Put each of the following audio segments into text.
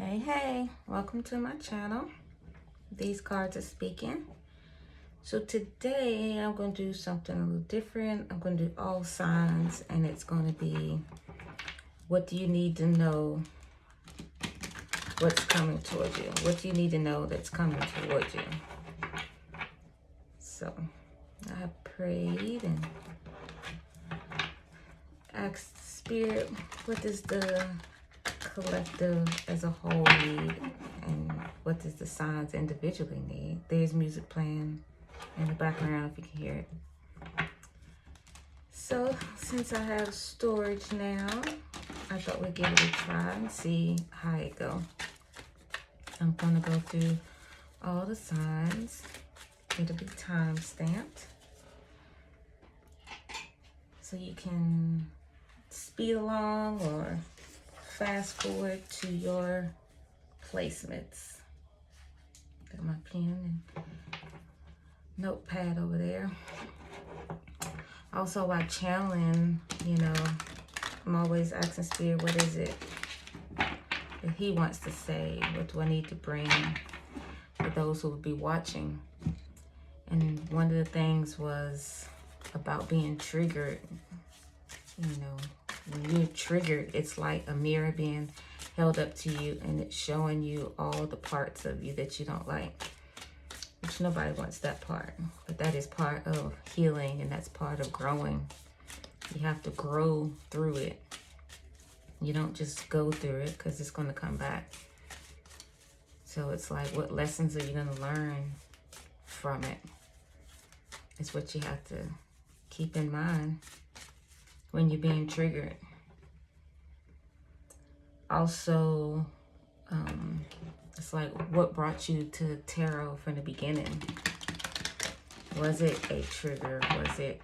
Hey, welcome to my channel. These cards are speaking. So today I'm going to do something a little different. I'm going to do all signs, and it's going to be what do you need to know what's coming towards you. What do you need to know that's coming towards you? So I have prayed and asked Spirit, what does the collective as a whole need, and what does the signs individually need? There's music playing in the background if you can hear it. So since I have storage now, I thought we'd give it a try and see how it go. I'm gonna go through all the signs. It'll be time stamped, so you can speed along or fast forward to your placements. Got my pen and notepad over there. Also, while channeling, I'm always asking Spirit, what is it that he wants to say? What do I need to bring for those who will be watching? And one of the things was about being triggered. When you're triggered, it's like a mirror being held up to you, and it's showing you all the parts of you that you don't like. Which nobody wants that part. But that is part of healing, and that's part of growing. You have to grow through it. You don't just go through it, because it's going to come back. So it's like, what lessons are you going to learn from it? It's what you have to keep in mind when you're being triggered. Also, it's like, what brought you to tarot from the beginning? Was it a trigger? Was it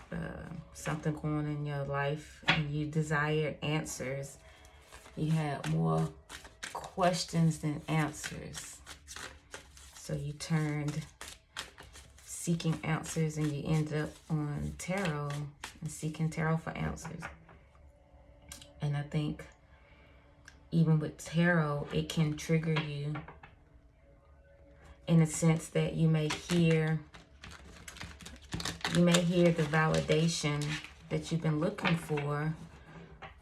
something going on in your life and you desired answers? You had more questions than answers. So you turned seeking answers, and you ended up on tarot and seeking tarot for answers. And I think even with tarot, it can trigger you in a sense that you may hear the validation that you've been looking for,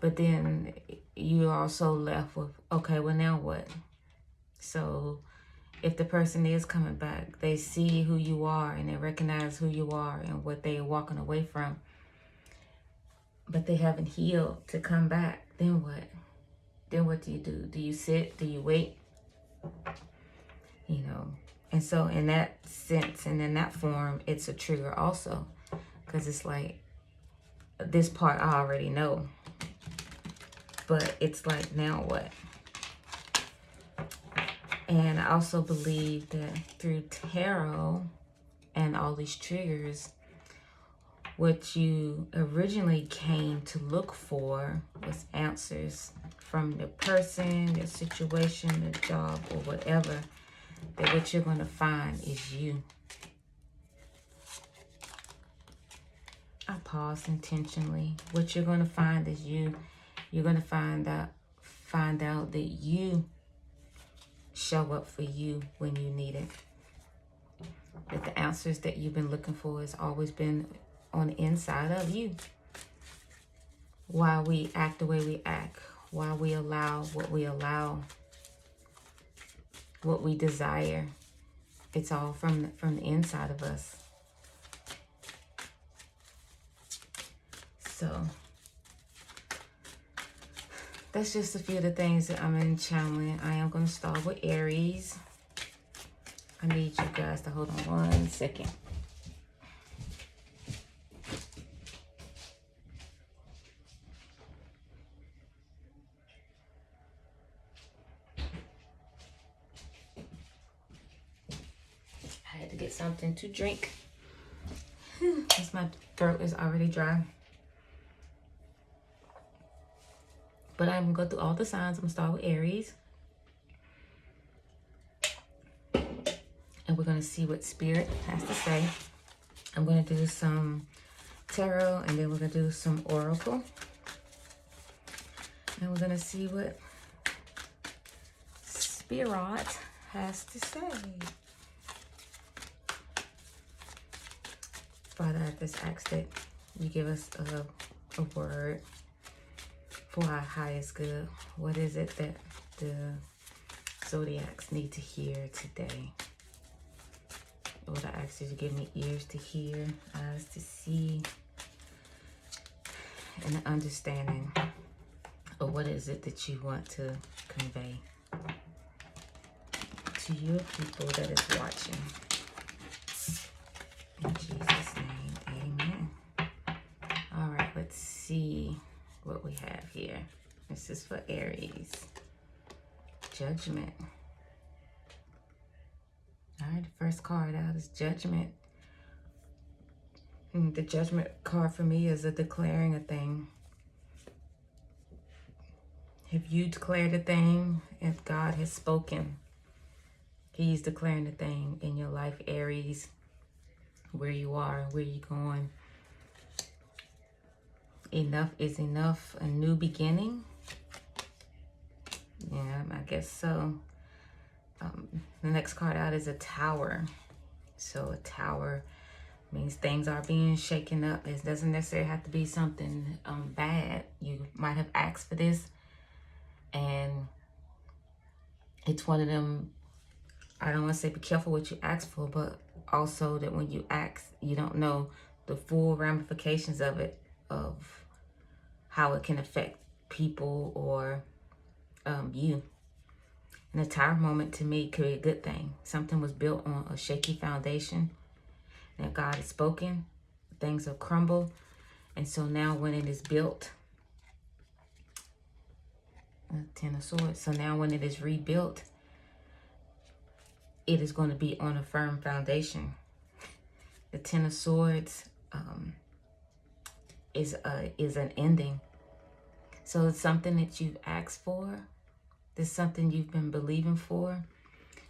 but then you're also left with, okay, well, now what? So if the person is coming back, they see who you are and they recognize who you are and what they are walking away from, but they haven't healed to come back, then what? Then what do you do? Do you sit? Do you wait? And so in that sense and in that form, it's a trigger also, because it's like, this part I already know, but it's like, now what? And I also believe that through tarot and all these triggers, what you originally came to look for was answers from the person, the situation, the job, or whatever, that what you're going to find is you. I paused intentionally. What you're going to find is you. You're going to find out that you show up for you when you need it. That the answers that you've been looking for has always been on the inside of you. Why we act the way we act. Why we allow what we allow. What we desire. It's all from the inside of us. So that's just a few of the things that I'm in channeling. I am going to start with Aries. I need you guys to hold on 1 second. I had to get something to drink, because my throat is already dry. But I'm going to go through all the signs. I'm going to start with Aries. And we're going to see what Spirit has to say. I'm going to do some tarot, and then we're going to do some oracle. And we're going to see what Spirit has to say. Father, I just ask that you give us a word for our highest good. What is it that the zodiacs need to hear today? Lord, I ask you to give me ears to hear, eyes to see, and an understanding of what is it that you want to convey to your people that is watching. In Jesus' name, amen. All right, let's see what we have here. This is for Aries. Judgment. All right, the first card out is Judgment. The Judgment card for me is a declaring a thing. If you declared a thing, if God has spoken, He's declaring the thing in your life, Aries. Where you are, where you're going. Enough is enough. A new beginning. Yeah, I guess so. The next card out is a Tower. So a Tower means things are being shaken up. It doesn't necessarily have to be something bad. You might have asked for this, and it's one of them, I don't want to say be careful what you ask for, but also that when you ask, you don't know the full ramifications of it, of how it can affect people or you. And the Tower moment to me could be a good thing. Something was built on a shaky foundation, and God has spoken, things have crumbled, and so now when it is built, Ten of Swords, so now when it is rebuilt, it is going to be on a firm foundation. The Ten of Swords is an ending. So it's something that you've asked for. There's something you've been believing for.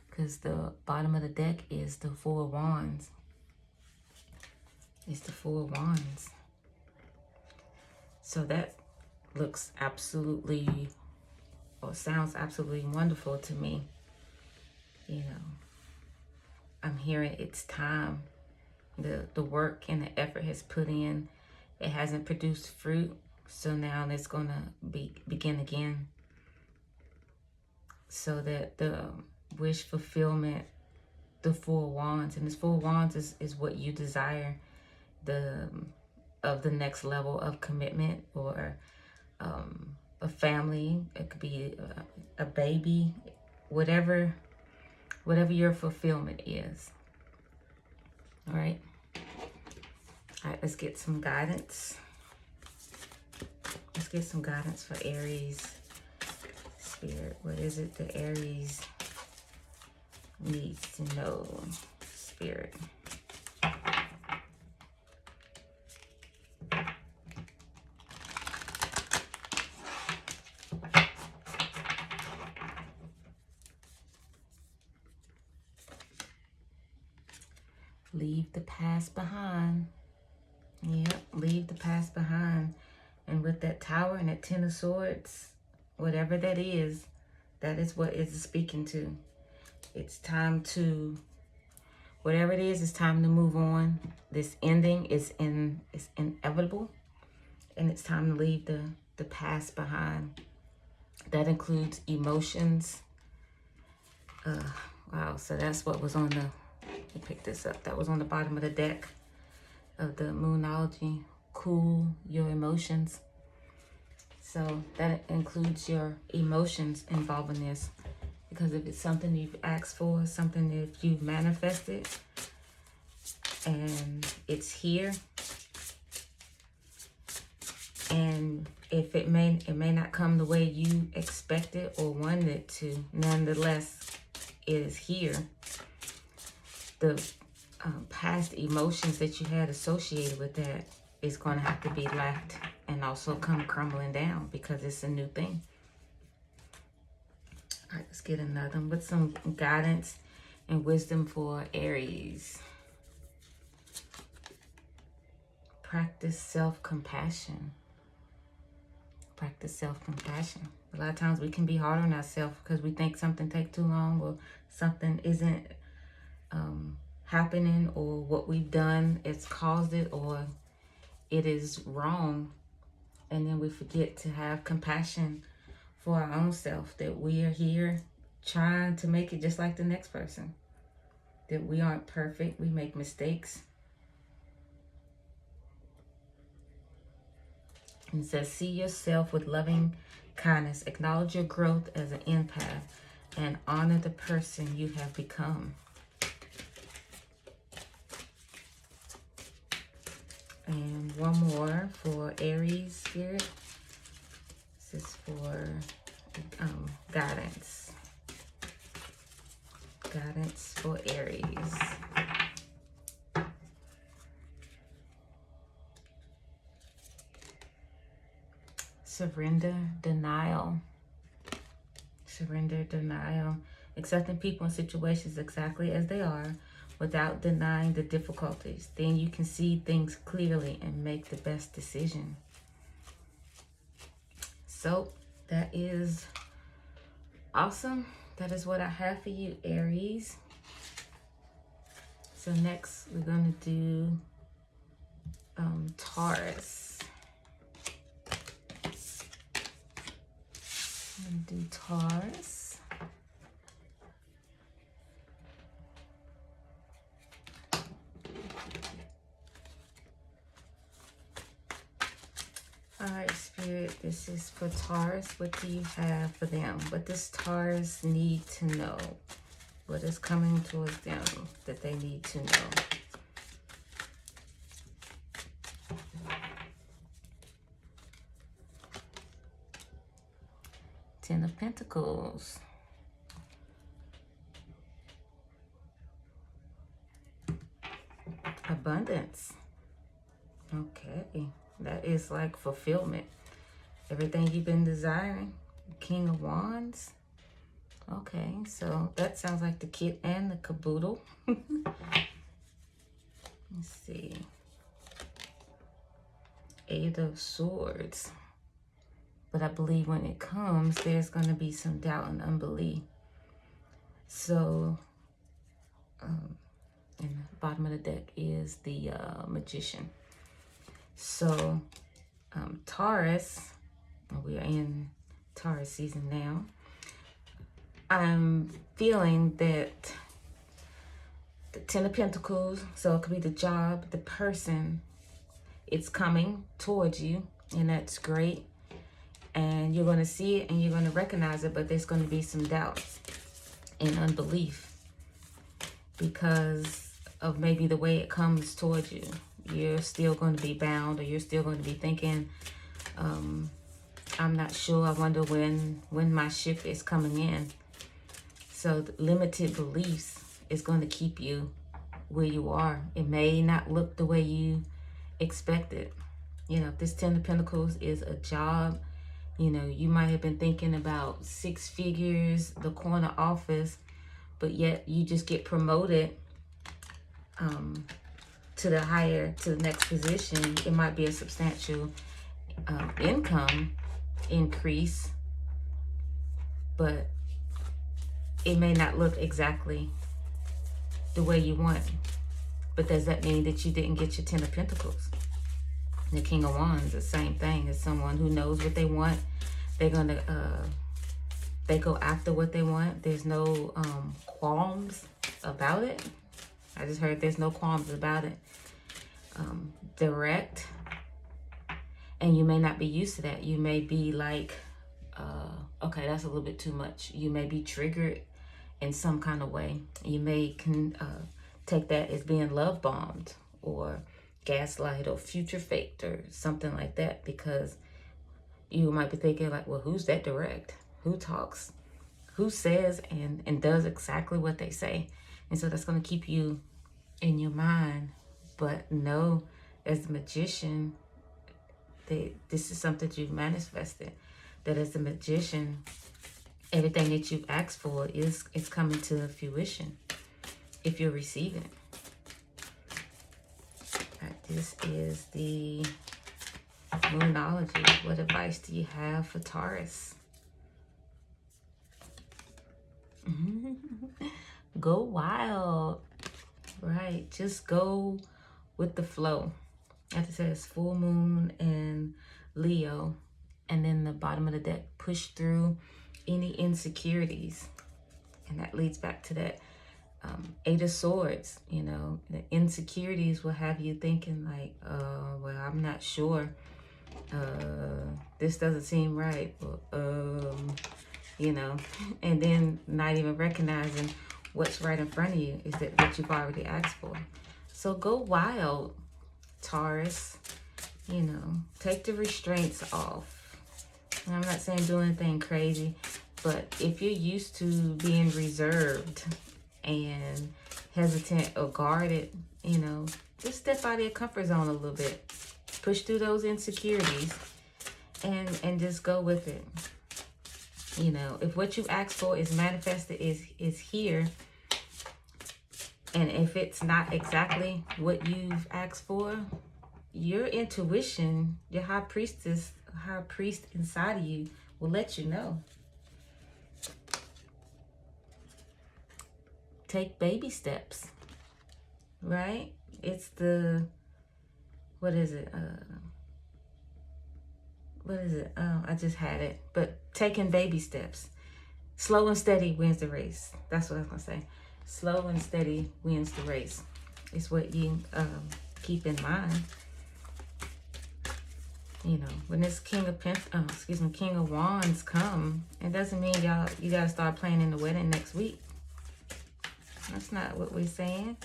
Because the bottom of the deck is the Four of Wands. It's the Four of Wands. So that looks absolutely, or sounds absolutely wonderful to me. You know, I'm hearing it's time. The work and the effort has put in. It hasn't produced fruit. So now it's going to begin again. So that the wish fulfillment, the Four of Wands, and this Four of Wands is what you desire, of the next level of commitment, or a family. It could be a baby, whatever your fulfillment is. All right. All right, let's get some guidance. Let's get some guidance for Aries. Spirit, what is it that Aries needs to know? Spirit. Leave the past behind. Yep, leave the past behind. And with that Tower and that Ten of Swords, whatever that is what it's speaking to. It's time to, whatever it is, it's time to move on. This ending is inevitable. And it's time to leave the past behind. That includes emotions. Wow, so that's what was on the, let me pick this up. That was on the bottom of the deck of the Moonology. Cool your emotions. So that includes your emotions involved in this. Because if it's something you've asked for, something that you've manifested, and it's here, and if it may not come the way you expected or wanted it to, nonetheless, it is here. The past emotions that you had associated with that is going to have to be left and also come crumbling down because it's a new thing. All right, let's get another one with some guidance and wisdom for Aries. Practice self-compassion. Practice self-compassion. A lot of times we can be hard on ourselves because we think something takes too long, or something isn't happening, or what we've done has caused it, or it is wrong. And then we forget to have compassion for our own self, that we are here trying to make it just like the next person, that we aren't perfect, we make mistakes. And it says, see yourself with loving kindness, acknowledge your growth as an empath, and honor the person you have become. And one more for Aries spirit. This is for guidance. Guidance for Aries. Surrender, denial. Surrender, denial. Accepting people and situations exactly as they are without denying the difficulties. Then you can see things clearly and make the best decision. So that is awesome. That is what I have for you, Aries. So next we're going to do Taurus. I'm going to do Taurus. Alright, Spirit, this is for Taurus. What do you have for them? What does Taurus need to know? What is coming towards them that they need to know? Ten of Pentacles. Abundance. Okay. That is like fulfillment. Everything you've been desiring. King of Wands. Okay, so that sounds like the kit and the caboodle. Let's see. Eight of Swords. But I believe when it comes, there's going to be some doubt and unbelief. So, in the bottom of the deck is the Magician. So, Taurus, we are in Taurus season now. I'm feeling that the Ten of Pentacles, so it could be the job, the person, it's coming towards you, and that's great. And you're going to see it and you're going to recognize it, but there's going to be some doubts and unbelief because of maybe the way it comes towards you. You're still going to be bound, or you're still going to be thinking, I'm not sure. I wonder when my ship is coming in. So the limited beliefs is going to keep you where you are. It may not look the way you expected. You know, if this Ten of Pentacles is a job, you know, you might have been thinking about 6 figures, the corner office, but yet you just get promoted to the next position. It might be a substantial income increase, but it may not look exactly the way you want. But does that mean that you didn't get your Ten of Pentacles? The King of Wands, the same thing. Is someone who knows what they want. They're gonna they go after what they want. There's no qualms about it. I just heard there's no qualms about it. Direct. And you may not be used to that. You may be like, okay, that's a little bit too much. You may be triggered in some kind of way. You may take that as being love bombed or gaslight or future faked or something like that, because you might be thinking like, well, who's that direct? Who talks? Who says and does exactly what they say? And so that's going to keep you in your mind. But know, as the Magician, this is something you've manifested. That as the Magician, everything that you've asked for is coming to fruition if you're receiving it. This is the Moonology. What advice do you have for Taurus? Go wild. Right? Just go with the flow. As it says, full moon and Leo. And then the bottom of the deck, push through any insecurities. And that leads back to that Eight of Swords. You know, the insecurities will have you thinking like, well, I'm not sure. This doesn't seem right. Or, you know, and then not even recognizing what's right in front of you is that what you've already asked for. So go wild, Taurus. You know, take the restraints off. And I'm not saying do anything crazy, but if you're used to being reserved and hesitant or guarded, you know, just step out of your comfort zone a little bit. Push through those insecurities and just go with it. You know, if what you asked for is manifested, is here, and if it's not exactly what you've asked for, your intuition, your high priest inside of you will let you know. Take baby steps, right? It's the, what is it? Oh, I just had it. But taking baby steps. Slow and steady wins the race. That's what I was going to say. Slow and steady wins the race. It's what you keep in mind. You know, when this King of Wands come, it doesn't mean you got to start planning the wedding next week. That's not what we're saying.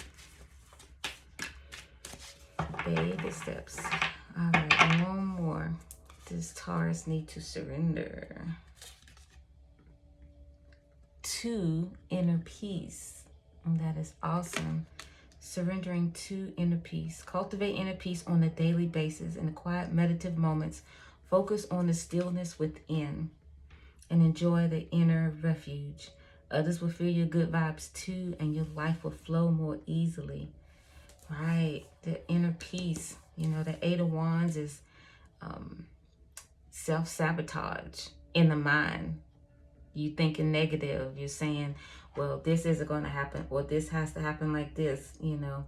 Baby steps. All right, one more. Does Taurus need to surrender to inner peace? And that is awesome. Surrendering to inner peace. Cultivate inner peace on a daily basis in the quiet meditative moments. Focus on the stillness within and enjoy the inner refuge. Others will feel your good vibes too, and your life will flow more easily. Right, the inner peace. You know, the Eight of Wands is self-sabotage in the mind. You thinking negative. You're saying, well, this isn't going to happen, or this has to happen like this. You know,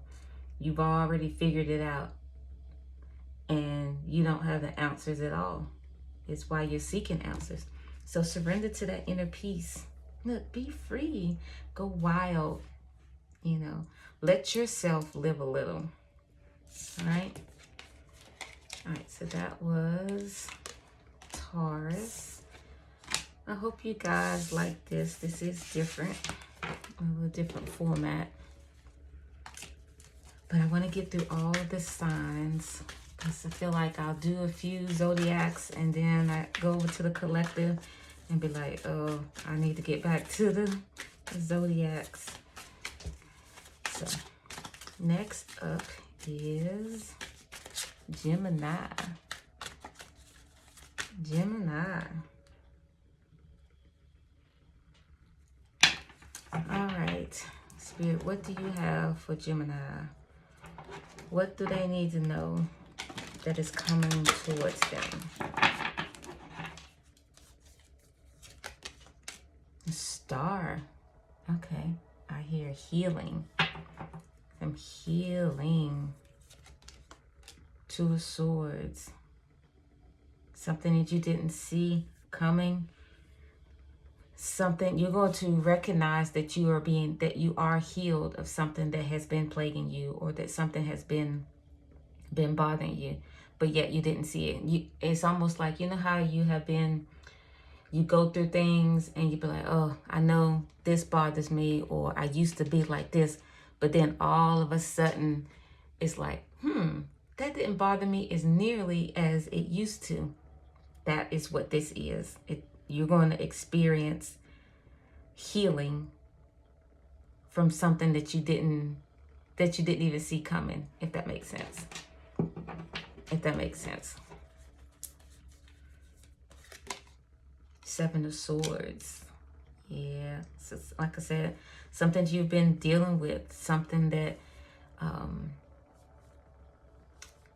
you've already figured it out, and you don't have the answers at all. It's why you're seeking answers. So surrender to that inner peace. Look, be free. Go wild. You know, let yourself live a little. All right. All right, so that was Taurus. I hope you guys like this. This is different, a different format. But I want to get through all the signs because I feel like I'll do a few zodiacs and then I go over to the collective and be like, oh, I need to get back to the zodiacs. So next up is Gemini. Gemini. All right, Spirit, what do you have for Gemini? What do they need to know that is coming towards them? Star. Okay, I hear healing. I'm healing. Two of Swords. Something that you didn't see coming. Something you're going to recognize that you are healed of something that has been plaguing you, or that something has been bothering you, but yet you didn't see it. It's almost like, you know how you go through things and you be like, oh, I know this bothers me, or I used to be like this, but then all of a sudden it's like, that didn't bother me as nearly as it used to. That is what this is. You're going to experience healing from something that you didn't even see coming, if that makes sense. If that makes sense. Seven of Swords. Yeah. So like I said, something you've been dealing with, something that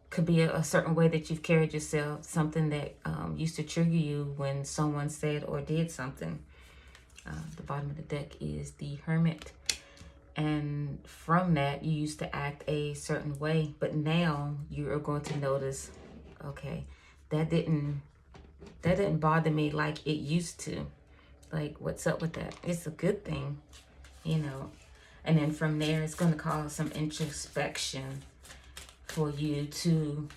could be a certain way that you've carried yourself, something that used to trigger you when someone said or did something. The bottom of the deck is the Hermit. And from that, you used to act a certain way, but now you are going to notice, okay, that didn't bother me like it used to. Like, what's up with that? It's a good thing, you know. And then from there, it's going to cause some introspection for you to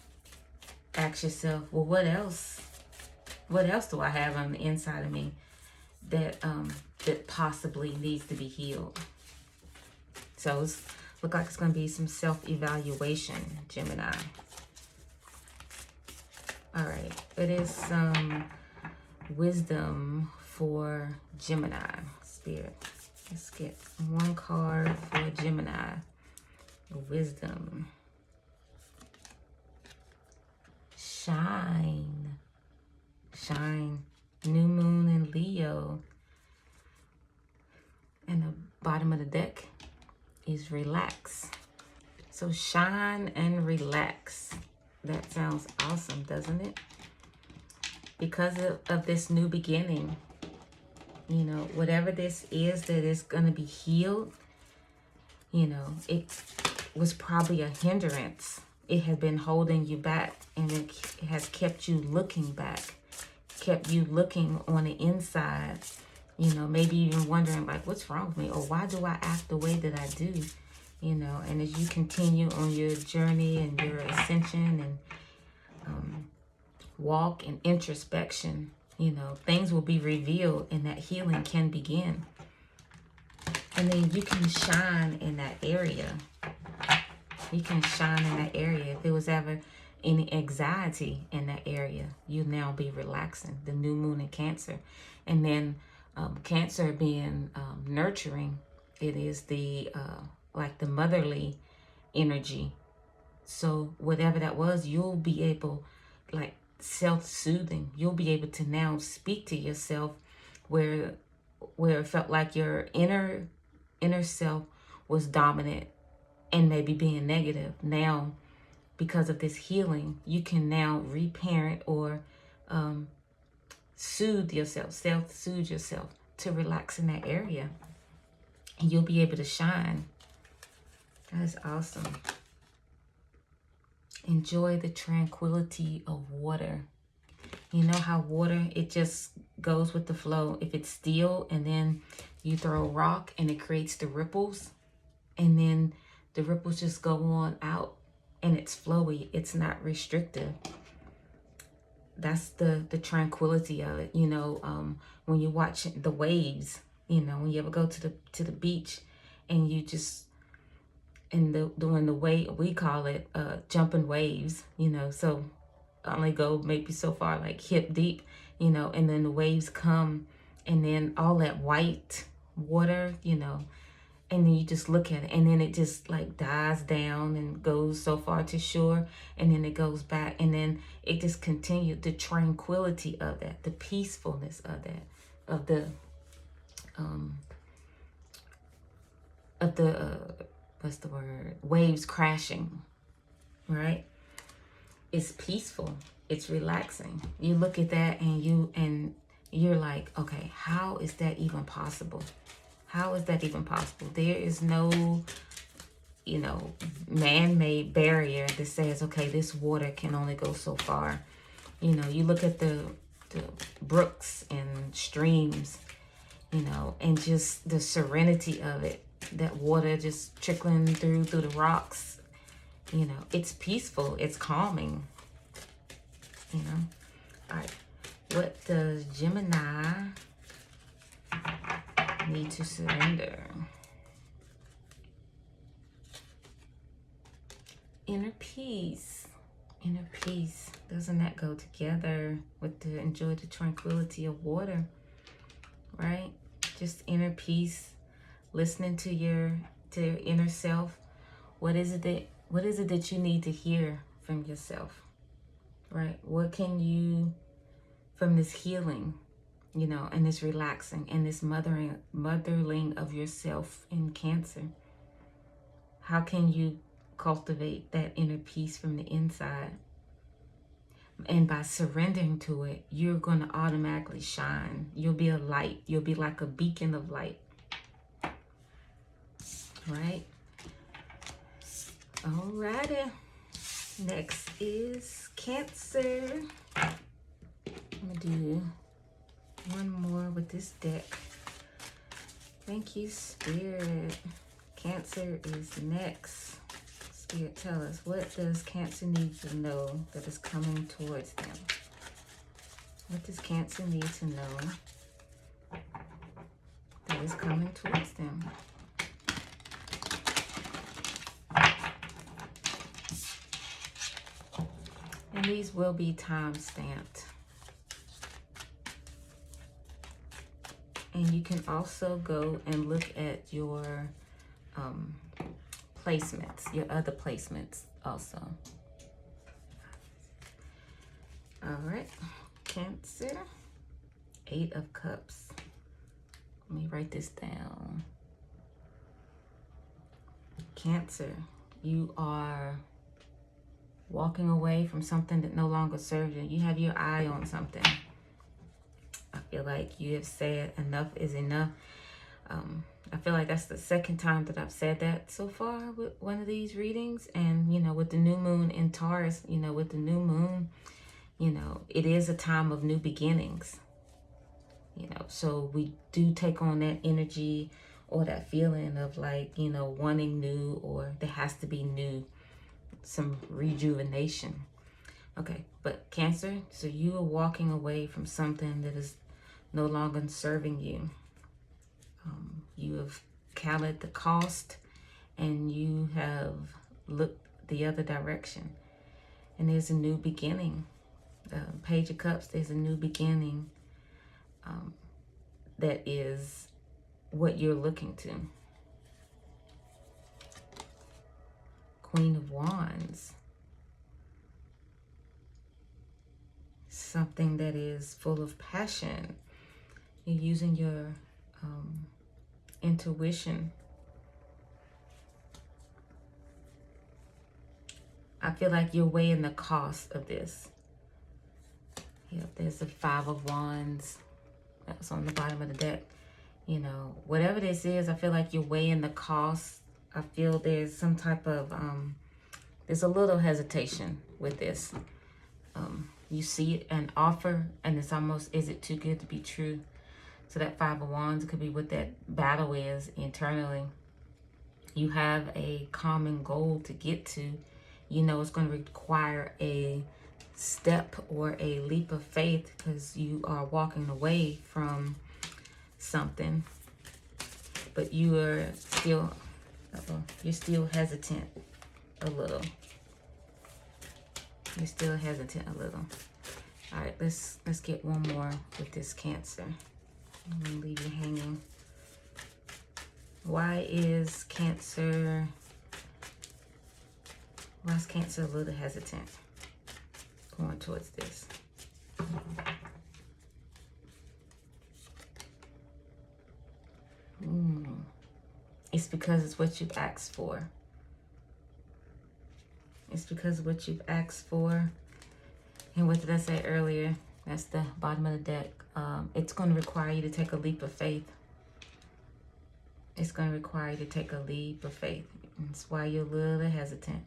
ask yourself, well, what else? What else do I have on the inside of me that that possibly needs to be healed? So it's look like it's going to be some self-evaluation, Gemini. All right, it is some wisdom for Gemini. Spirit, let's get one card for Gemini. Wisdom. Shine. Shine. New moon in Leo. And the bottom of the deck is relax. So shine and relax. That sounds awesome, doesn't it? Because of this new beginning, you know, whatever this is that is going to be healed, you know, it was probably a hindrance. It had been holding you back, and it has kept you looking back, kept you looking on the inside, you know, maybe even wondering like, what's wrong with me? Or why do I act the way that I do? You know, and as you continue on your journey and your ascension and walk in introspection, you know, things will be revealed and that healing can begin. And then you can shine in that area. You can shine in that area. If there was ever any anxiety in that area, you'll now be relaxing. The new moon in Cancer. And then Cancer being nurturing, it is the like the motherly energy. So whatever that was, you'll be able, like self-soothing, you'll be able to now speak to yourself where it felt like your inner self was dominant and maybe being negative. Now, because of this healing, you can now reparent or soothe yourself, self-soothe yourself to relax in that area. And you'll be able to shine. That's awesome. Enjoy the tranquility of water. You know how water, it just goes with the flow. If it's still and then you throw a rock and it creates the ripples, and then the ripples just go on out and it's flowy. It's not restrictive. That's the tranquility of it. You know, when you watch the waves, you know, when you ever go to the beach and you just, and doing the way we call it jumping waves, you know, so only go maybe so far, like hip deep, you know, and then the waves come and then all that white water, you know, and then you just look at it and then it just like dies down and goes so far to shore, and then it goes back, and then it just continued. The tranquility of that, the peacefulness of that, of the what's the word, waves crashing, right? It's peaceful, it's relaxing. You look at that and you're like, okay, how is that even possible? How is that even possible? There is no, you know, man-made barrier that says, okay, this water can only go so far. You know, you look at the brooks and streams, you know, and just the serenity of it, that water just trickling through the rocks, you know, it's peaceful, it's calming, you know. All right, what does Gemini need to surrender? Inner peace. Inner peace. Doesn't that go together with the enjoy the tranquility of water, right? Just inner peace, listening to your inner self. What is it that you need to hear from yourself, right? What can you, from this healing, you know, and this relaxing and this mothering of yourself in Cancer, how can you cultivate that inner peace from the inside? And by surrendering to it, you're going to automatically shine. You'll be a light. You'll be like a beacon of light. right? Alrighty. Next is Cancer. I'm gonna do one more with this deck. Thank you, Spirit. Cancer is next. Spirit, tell us, what does Cancer need to know that is coming towards them? What does Cancer need to know that is coming towards them? And these will be time stamped. And you can also go and look at your placements, your other placements also. All right, Cancer, 8 of Cups. Let me write this down. Cancer, you are walking away from something that no longer serves you. You have your eye on something. I feel like you have said enough is enough. I feel like that's the second time that I've said that so far with one of these readings. And, you know, with the new moon in Taurus, you know, with the new moon, you know, it is a time of new beginnings. You know, so we do take on that energy or that feeling of like, you know, wanting new, or there has to be new, some rejuvenation. Okay, but Cancer, so you are walking away from something that is no longer serving you. You have counted the cost and you have looked the other direction. And there's a new beginning. Page of Cups, there's a new beginning that is what you're looking to. Queen of Wands. Something that is full of passion. You're using your intuition. I feel like you're weighing the cost of this. Yep, there's the 5 of Wands. That's on the bottom of the deck. You know, whatever this is, I feel like you're weighing the cost. I feel there's some type of, there's a little hesitation with this. You see an offer and it's almost, is it too good to be true? So that 5 of Wands could be what that battle is internally. You have a common goal to get to. You know it's going to require a step or a leap of faith because you are walking away from something. But you are still, you're still hesitant a little. You're still hesitant a little. All right, let's get one more with this Cancer. I'm gonna leave you hanging. Why is Cancer a little hesitant going towards this? It's because it's what you've asked for. It's because of what you've asked for. And what did I say earlier? That's the bottom of the deck. It's going to require you to take a leap of faith. It's going to require you to take a leap of faith. That's why you're a little hesitant.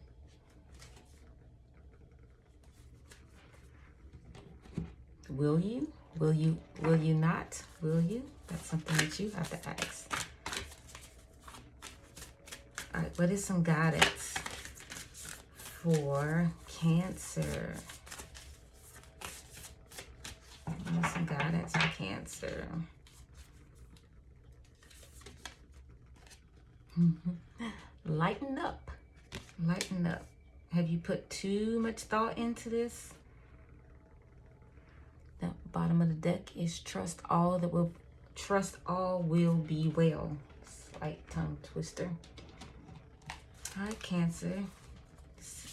Will you? Will you not? Will you? That's something that you have to ask. All right, what is some guidance for Cancer? What is some guidance for Cancer? Lighten up. Lighten up. Have you put too much thought into this? The bottom of the deck is trust all will be well. Slight tongue twister. All right, Cancer.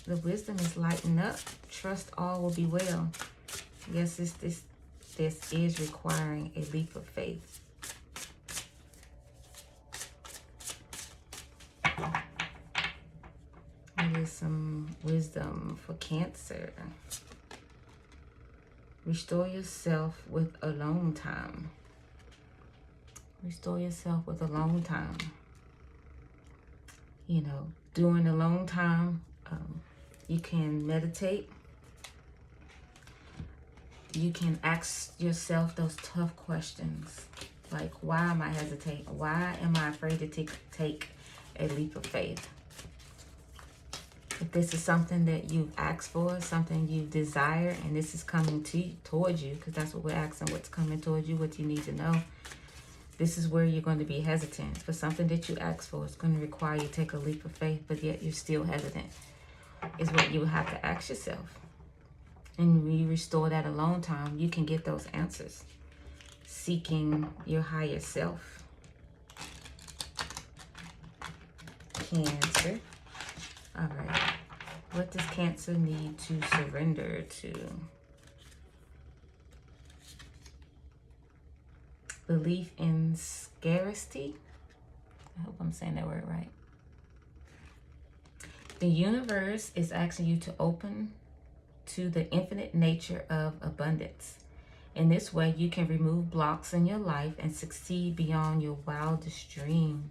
The wisdom is lighten up. Trust all will be well. Yes, this is requiring a leap of faith. There is some wisdom for Cancer. Restore yourself with alone time. Restore yourself with alone time. you know, during alone time, you can meditate. You can ask yourself those tough questions. Like, why am I hesitating? Why am I afraid to take a leap of faith? If this is something that you've asked for, something you desire, and this is coming towards you, because that's what we're asking, what's coming towards you, what you need to know. This is where you're going to be hesitant. For something that you asked for, it's going to require you to take a leap of faith, but yet you're still hesitant, is what you have to ask yourself. And when you restore that alone time, you can get those answers. Seeking your higher self. Cancer. All right. What does Cancer need to surrender to? Belief in scarcity. I hope I'm saying that word right. The universe is asking you to open to the infinite nature of abundance. In this way, you can remove blocks in your life and succeed beyond your wildest dream.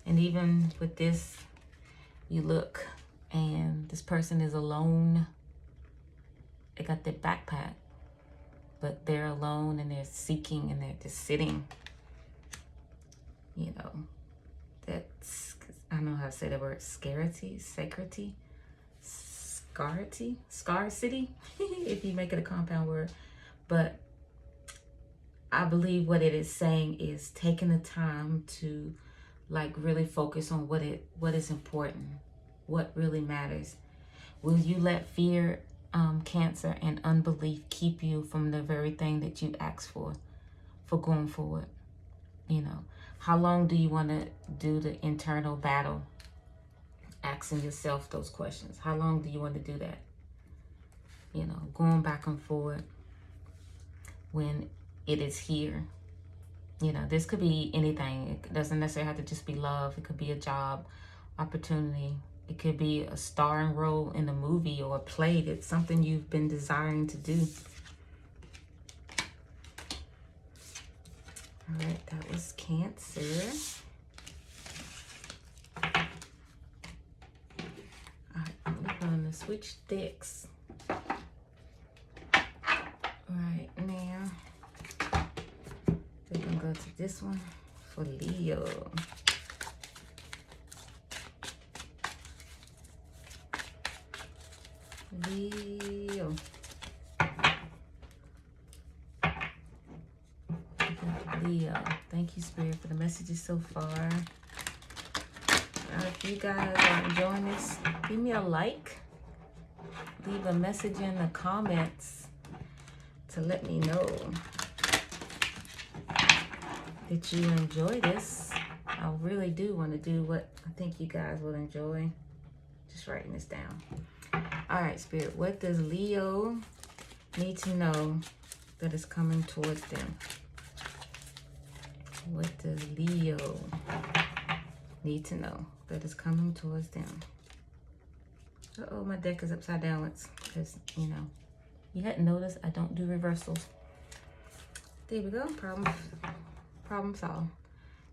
And even with this, you look and this person is alone. They got their backpack, but they're alone and they're seeking and they're just sitting. You know, that's, I don't know how to say the word, scarcity, scarcity, if you make it a compound word. But I believe what it is saying is taking the time to like really focus on what is important, what really matters. Will you let fear, Cancer, and unbelief keep you from the very thing that you asked for going forward? You know, how long do you want to do the internal battle, asking yourself those questions? How long do you want to do that? You know, going back and forth when it is here. You know, this could be anything. It doesn't necessarily have to just be love. It could be a job opportunity. It could be a starring role in a movie or a play. That's something you've been desiring to do. All right, that was Cancer. All right, we're going to switch decks. Right now, we're going to go to this one for Leo. Leo. Leo. Thank you, Spirit, for the messages so far. If you guys are enjoying this, give me a like. Leave a message in the comments to let me know that you enjoy this. I really do want to do what I think you guys will enjoy. Just writing this down. All right, Spirit, what does Leo need to know that is coming towards them? What does Leo need to know that is coming towards them? Uh-oh, my deck is upside down. Because, you know, you hadn't noticed I don't do reversals. There we go. Problem solved.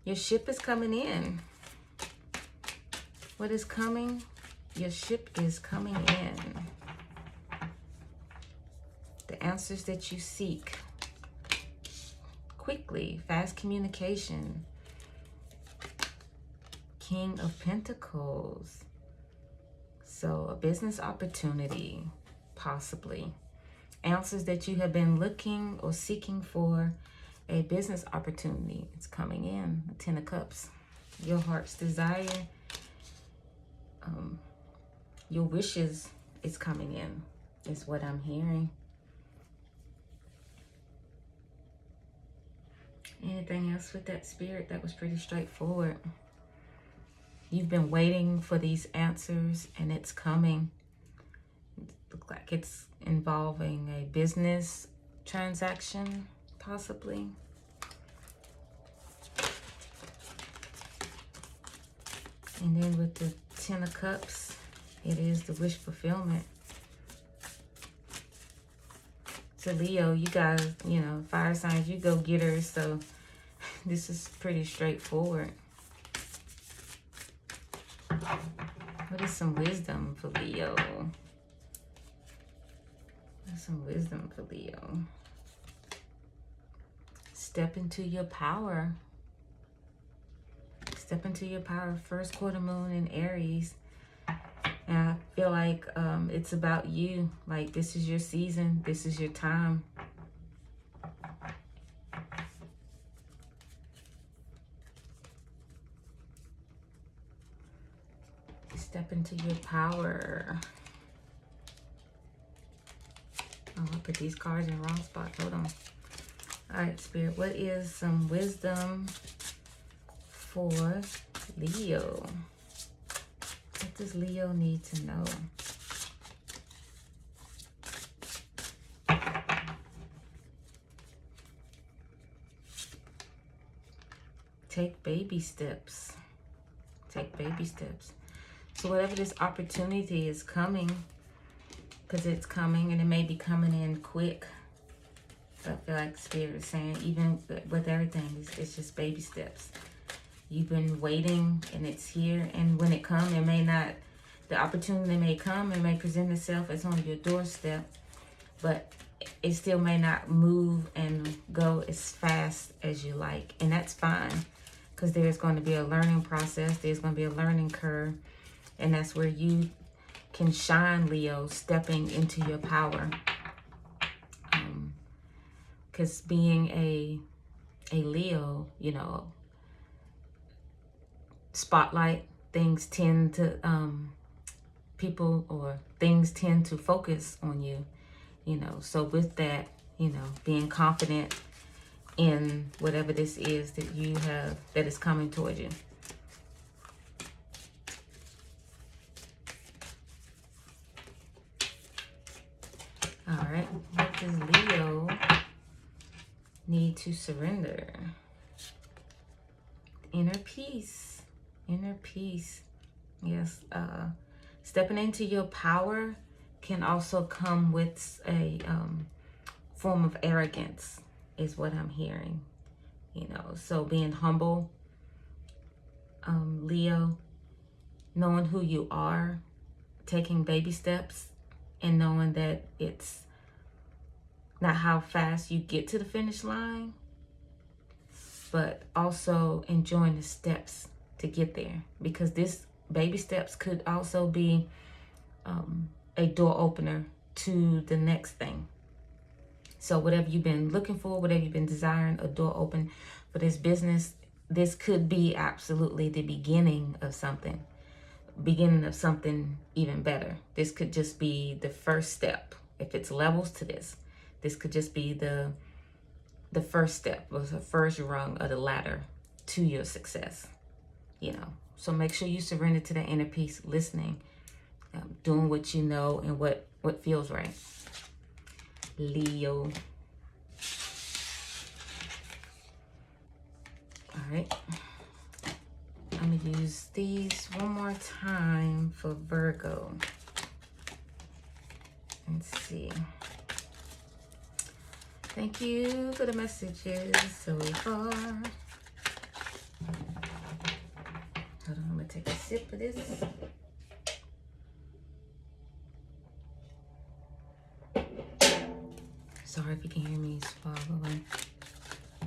Your ship is coming in. What is coming? Your ship is coming in. The answers that you seek. Quickly, fast communication. King of Pentacles. So a business opportunity, possibly. Answers that you have been looking or seeking for. A business opportunity. It's coming in. The 10 of Cups. Your heart's desire. Your wishes is coming in, is what I'm hearing. Anything else with that, Spirit? That was pretty straightforward. You've been waiting for these answers and it's coming. It looks like it's involving a business transaction, possibly. And then with the 10 of Cups, it is the wish fulfillment. So Leo, you guys, you know, fire signs, you go getters. So this is pretty straightforward. What is some wisdom for Leo? What's some wisdom for Leo? Step into your power. Step into your power. First quarter moon in Aries. And I feel like it's about you. Like, this is your season. This is your time. Step into your power. Oh, I put these cards in the wrong spot. Hold on. All right, Spirit. What is some wisdom for Leo? What does Leo need to know? Take baby steps. Take baby steps. So whatever this opportunity is coming, because it's coming and it may be coming in quick. I feel like Spirit is saying, even with everything, it's just baby steps. You've been waiting and it's here. And when it comes, it may not, the opportunity may come, it may present itself as on your doorstep, but it still may not move and go as fast as you like. And that's fine, because there's going to be a learning process. There's going to be a learning curve. And that's where you can shine, Leo, stepping into your power. Because being a Leo, you know, spotlight, things tend to, people or things tend to focus on you, you know. So with that, you know, being confident in whatever this is that you have, that is coming towards you. All right, what does Leo need to surrender? Inner peace. Inner peace. Yes. Stepping into your power can also come with a form of arrogance, is what I'm hearing. You know, so being humble, Leo, knowing who you are, taking baby steps, and knowing that it's not how fast you get to the finish line, but also enjoying the steps to get there. Because this baby steps could also be a door opener to the next thing. So whatever you've been looking for, whatever you've been desiring, a door open for this business, this could be absolutely the beginning of something. Beginning of something even better. This could just be the first step. If it's levels to this, this could just be the first step, or the first rung of the ladder to your success. You know, so make sure you surrender to that inner peace, listening, doing what you know and what feels right. Leo. All right. I'm going to use these one more time for Virgo. Let's see. Thank you for the messages so far. Hold on, I'm going to take a sip of this. Sorry if you can hear me swallowing.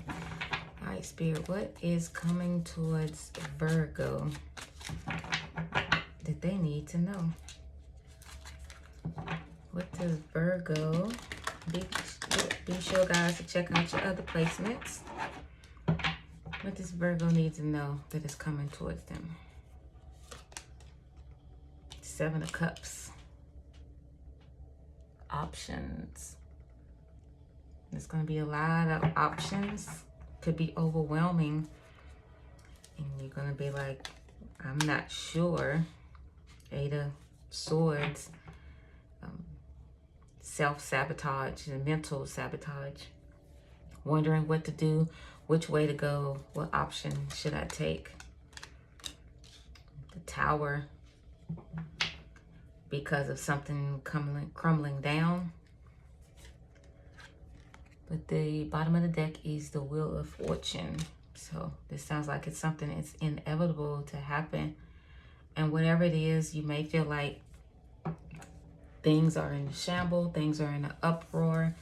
All right, Spirit, what is coming towards Virgo that they need to know? What does Virgo, be sure guys to check out your other placements. What does Virgo need to know that is coming towards them? Seven of Cups. Options. There's going to be a lot of options. Could be overwhelming. And you're going to be like, I'm not sure. Eight of Swords. Self-sabotage and mental sabotage. Wondering what to do, which way to go, what option should I take? The Tower. Because of something crumbling down. But the bottom of the deck is the Wheel of Fortune. So this sounds like it's something that's inevitable to happen. And whatever it is, you may feel like things are in a shamble, things are in an uproar,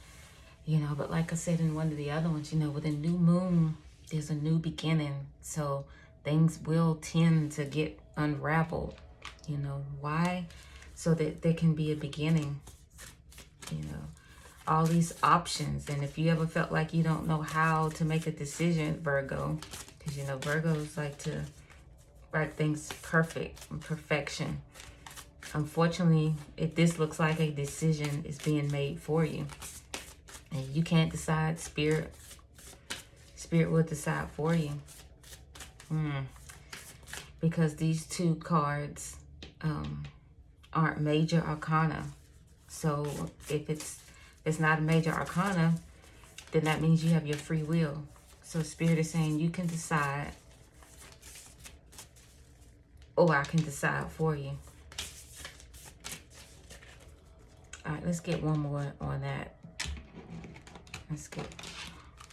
you know, but like I said in one of the other ones, you know, with a new moon, there's a new beginning. So things will tend to get unraveled, you know. Why? So that there can be a beginning, you know. All these options. And if you ever felt like you don't know how to make a decision, Virgo, because, you know, Virgos like to write things perfect and perfection. Unfortunately, if this looks like a decision is being made for you and you can't decide, Spirit will decide for you. Because these two cards aren't major arcana. So if it's not a major arcana, then that means you have your free will. So Spirit is saying you can decide, or I can decide for you. All right, let's get one more on that. Let's get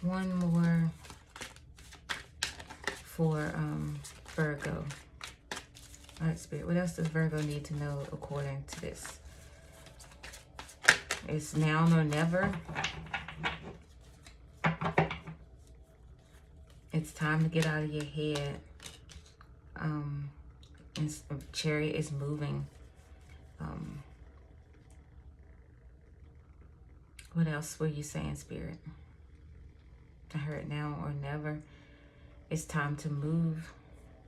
one more for Virgo. All right, Spirit, what else does Virgo need to know according to this? It's now or never. It's time to get out of your head. And Chariot is moving. What else were you saying, Spirit? I heard now or never. It's time to move.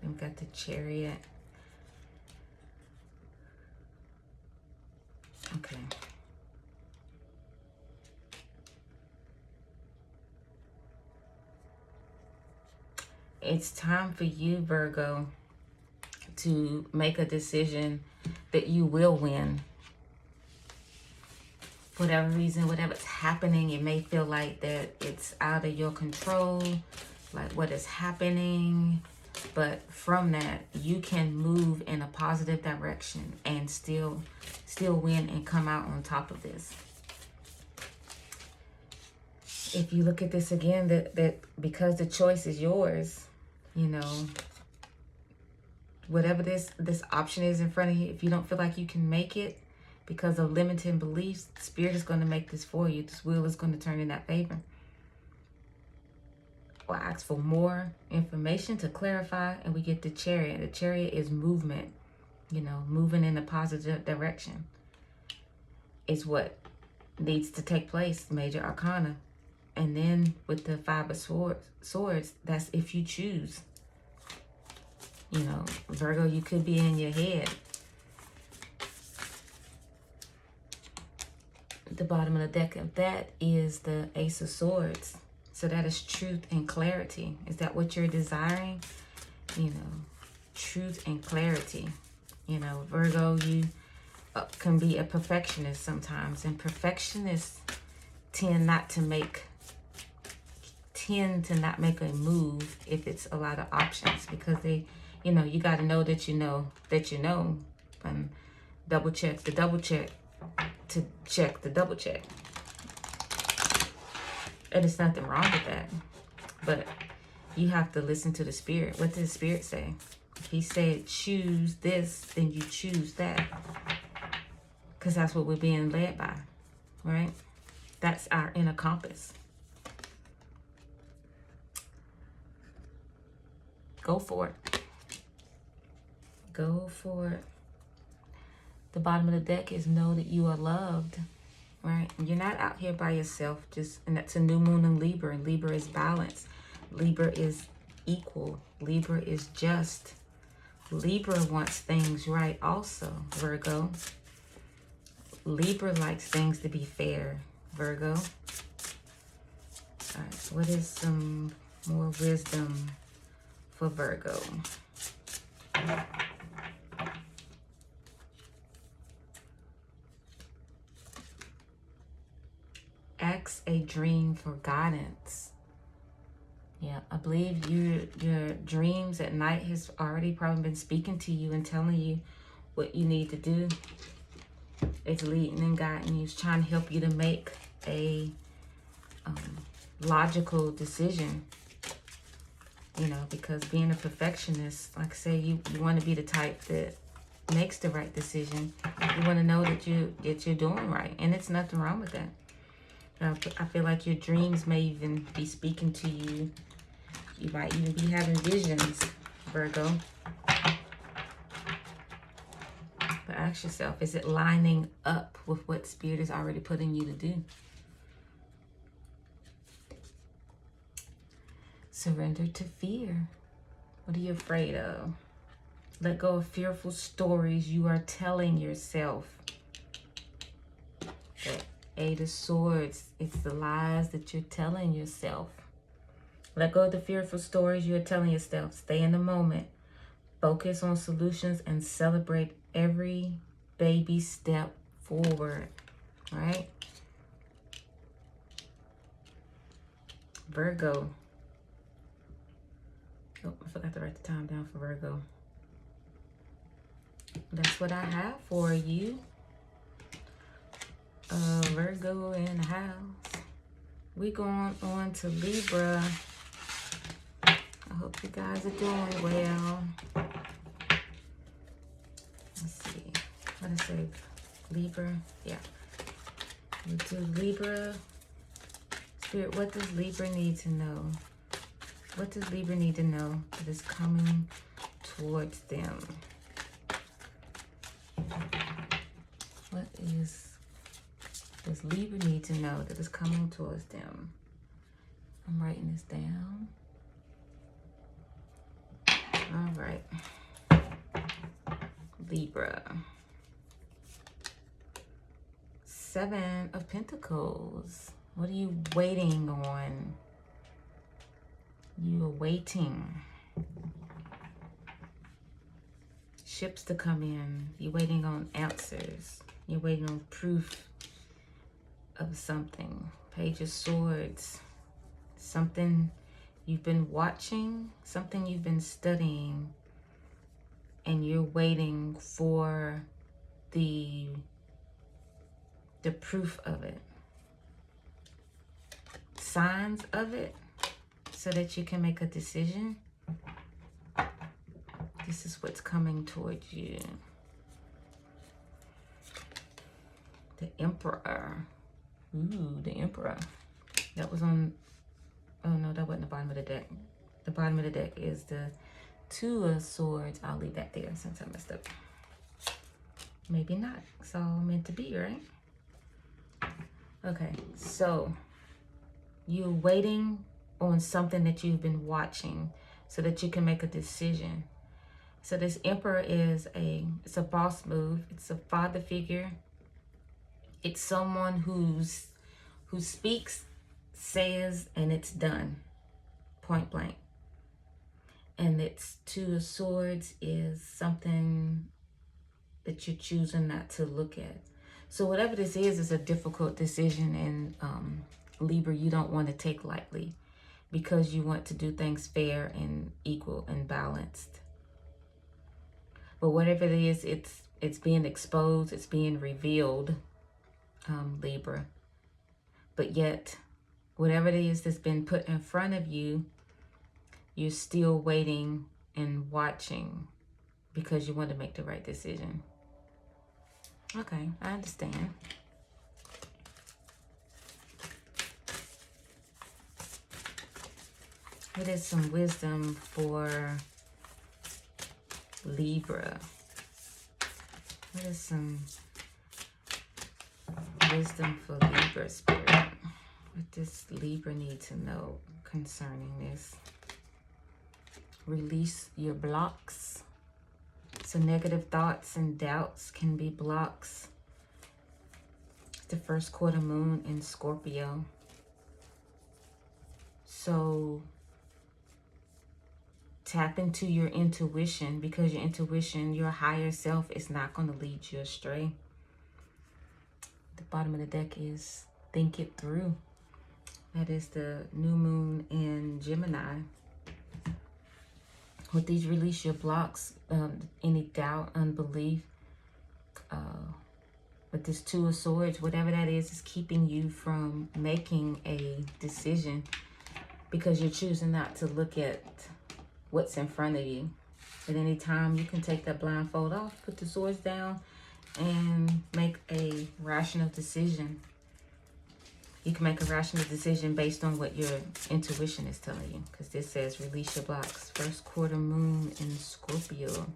We've got the Chariot. Okay. It's time for you, Virgo, to make a decision that you will win. For whatever reason, whatever's happening, it may feel like that it's out of your control, like what is happening. But from that, you can move in a positive direction and still win and come out on top of this. If you look at this again, that because the choice is yours, you know, whatever this option is in front of you, if you don't feel like you can make it because of limiting beliefs, Spirit is going to make this for you. This wheel is going to turn in that favor. Or ask for more information to clarify, and we get the Chariot. The Chariot is movement, you know, moving in a positive direction is what needs to take place, major arcana. And then with the Five of Swords, that's if you choose. You know, Virgo, you could be in your head. The bottom of the deck of that is the Ace of Swords. So that is truth and clarity. Is that what you're desiring? You know, truth and clarity. You know, Virgo, you can be a perfectionist sometimes. And perfectionists tend to not make a move if it's a lot of options, because they, you know, you got to know that you know that you know, and double check the double check to check the double check. And there's nothing wrong with that, but you have to listen to the Spirit. What did the Spirit say? If he said choose this, then you choose that, because that's what we're being led by, right? That's our inner compass. Go for it. Go for it. The bottom of the deck is know that you are loved, right? You're not out here by yourself. And that's a new moon in Libra. And Libra is balance. Libra is equal. Libra is just. Libra wants things right also, Virgo. Libra likes things to be fair, Virgo. All right, what is some more wisdom for Virgo? Ask a dream for guidance. Yeah, I believe your dreams at night has already probably been speaking to you and telling you what you need to do. It's leading and guiding you. It's trying to help you to make a logical decision. You know, because being a perfectionist, like I say, you want to be the type that makes the right decision. You want to know that you're doing right, and it's nothing wrong with that. I feel like your dreams may even be speaking to you. You might even be having visions, Virgo. But ask yourself, is it lining up with what Spirit is already putting you to do? Surrender to fear. What are you afraid of? Let go of fearful stories you are telling yourself. The Eight of Swords, it's the lies that you're telling yourself. Let go of the fearful stories you're telling yourself. Stay in the moment. Focus on solutions and celebrate every baby step forward. All right? Virgo. Oh, I forgot to write the time down for Virgo. That's what I have for you. Virgo in the house. We going on to Libra. I hope you guys are doing well. Let's see. What did I say? Libra? Yeah. We do Libra. Spirit, what does Libra need to know? What does Libra need to know that is coming towards them? What does Libra need to know that is coming towards them? I'm writing this down. All right. Libra. Seven of Pentacles. What are you waiting on? You are waiting. Ships to come in. You're waiting on answers. You're waiting on proof of something. Page of Swords. Something you've been watching, something you've been studying, and you're waiting for the proof of it. Signs of it, so that you can make a decision. This is what's coming towards you. The Emperor. Ooh, the Emperor. That was on, oh no, that wasn't the bottom of the deck. The bottom of the deck is the Two of Swords. I'll leave that there since I messed up. Maybe not. It's all meant to be, right? Okay, so you're waiting on something that you've been watching so that you can make a decision. So this Emperor is it's a boss move. It's a father figure. It's someone who speaks, says, and it's done. Point blank. And it's Two of Swords is something that you're choosing not to look at. So whatever this is a difficult decision, and Libra, you don't want to take lightly, because you want to do things fair and equal and balanced. But whatever it is, it's being exposed, it's being revealed, Libra. But yet, whatever it is that's been put in front of you, you're still waiting and watching because you want to make the right decision. Okay, I understand. What is some wisdom for Libra? What is some wisdom for Libra, Spirit? What does Libra need to know concerning this? Release your blocks. So negative thoughts and doubts can be blocks. It's the first quarter moon in Scorpio. So tap into your intuition, because your intuition, your higher self, is not going to lead you astray. The bottom of the deck is think it through. That is the new moon in Gemini. With these, release your blocks, any doubt, unbelief. With this Two of Swords, whatever that is keeping you from making a decision because you're choosing not to look at what's in front of you. At any time, you can take that blindfold off, put the swords down, and make a rational decision. You can make a rational decision based on what your intuition is telling you. Because this says release your blocks. First quarter moon in Scorpio.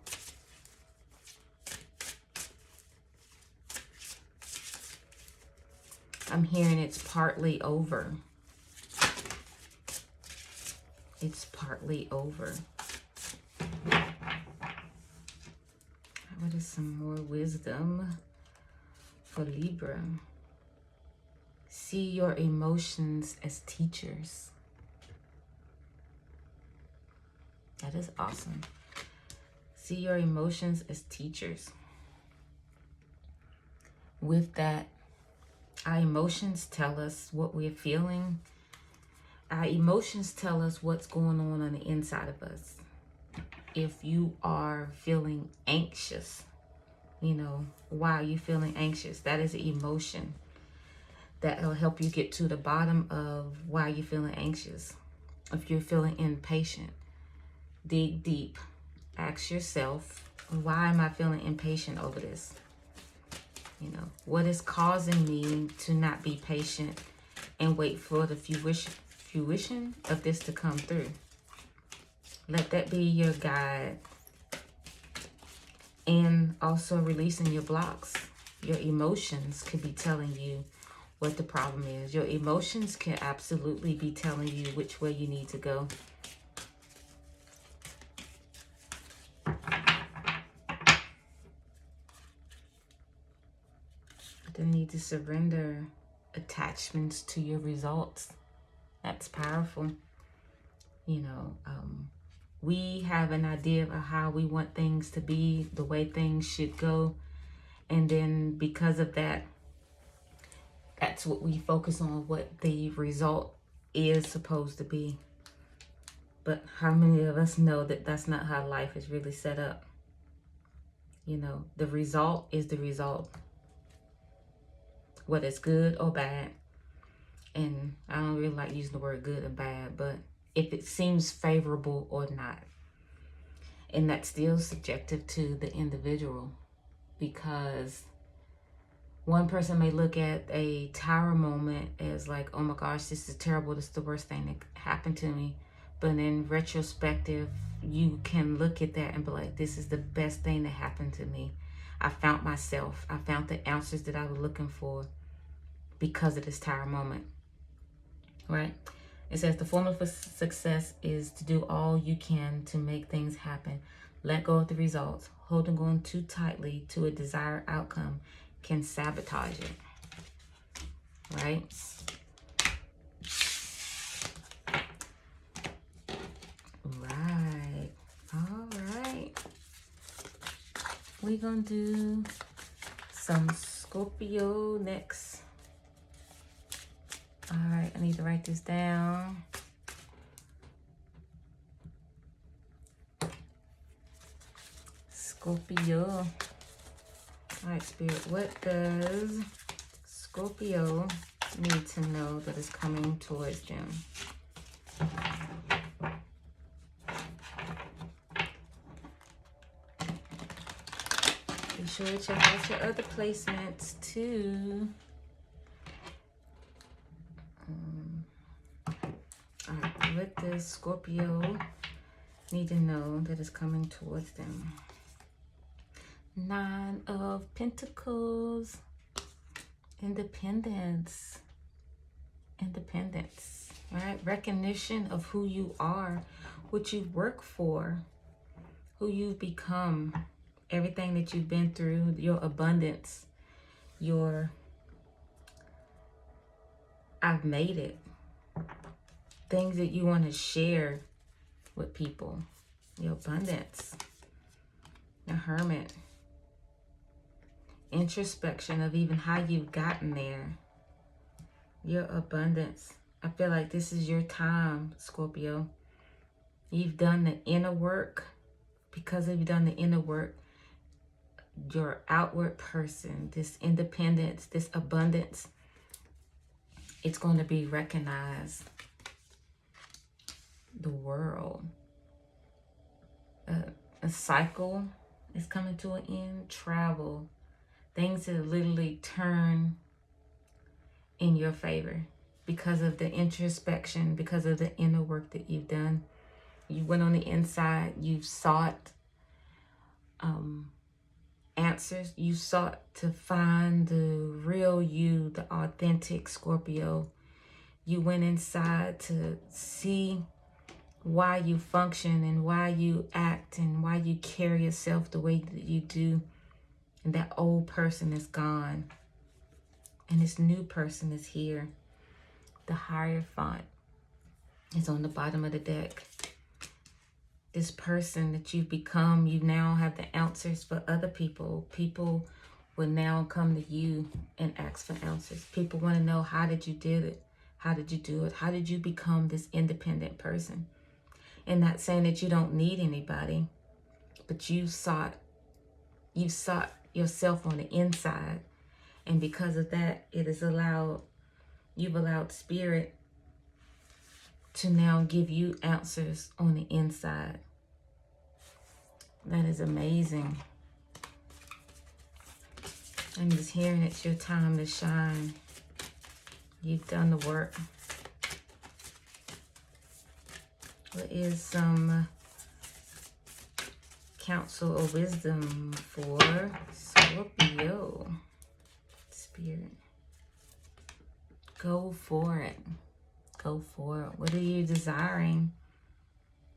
I'm hearing it's partly over. It's partly over. What is some more wisdom for Libra? See your emotions as teachers. That is awesome. See your emotions as teachers. With that, our emotions tell us what we're feeling. Our emotions tell us what's going on the inside of us. If you are feeling anxious, you know, why are you feeling anxious? That is an emotion. That will help you get to the bottom of why you're feeling anxious. If you're feeling impatient, dig deep. Ask yourself, why am I feeling impatient over this? You know, what is causing me to not be patient and wait for the fruition of this to come through? Let that be your guide. And also releasing your blocks. Your emotions could be telling you what the problem is. Your emotions can absolutely be telling you which way you need to go. You need to surrender attachments to your results. That's powerful. You know, we have an idea of how we want things to be, the way things should go. And then because of that, that's what we focus on, what the result is supposed to be. But how many of us know that that's not how life is really set up? You know, the result is the result. Whether it's good or bad. And I don't really like using the word good and bad, but if it seems favorable or not. And that's still subjective to the individual. Because one person may look at a tower moment as like, oh my gosh, this is terrible. This is the worst thing that happened to me. But in retrospective, you can look at that and be like, this is the best thing that happened to me. I found myself. I found the answers that I was looking for because of this tower moment. Right? It says the formula for success is to do all you can to make things happen. Let go of the results. Holding on too tightly to a desired outcome can sabotage it. Right? Right. All right. We're going to do some Scorpio next. All right. I need to write this down. Scorpio. All right, Spirit. What does Scorpio need to know that is coming towards them? Be sure to check out your other placements too. All right, what does Scorpio need to know that is coming towards them? 9 of Pentacles. Independence. Independence. Right? Recognition of who you are, what you work for, who you've become, everything that you've been through, your abundance, your I've made it. Things that you want to share with people. Your abundance. The Hermit. Introspection of even how you've gotten there. Your abundance. I feel like this is your time, Scorpio. You've done the inner work. Because you've done the inner work, your outward person, this independence, this abundance, it's going to be recognized. The world. A cycle is coming to an end. Travel. Things that literally turn in your favor because of the introspection, because of the inner work that you've done. You went on the inside. You've sought answers. You sought to find the real you, the authentic Scorpio. You went inside to see why you function and why you act and why you carry yourself the way that you do. And that old person is gone. And this new person is here. The Hierophant is on the bottom of the deck. This person that you've become, you now have the answers for other people. People will now come to you and ask for answers. People want to know, how did you do it? How did you do it? How did you become this independent person? And not saying that you don't need anybody, but you sought yourself on the inside. And because of that, you've allowed Spirit to now give you answers on the inside. That is amazing. I'm just hearing it's your time to shine. You've done the work. What is some counsel or wisdom for Scorpio? Spirit. Go for it. Go for it. What are you desiring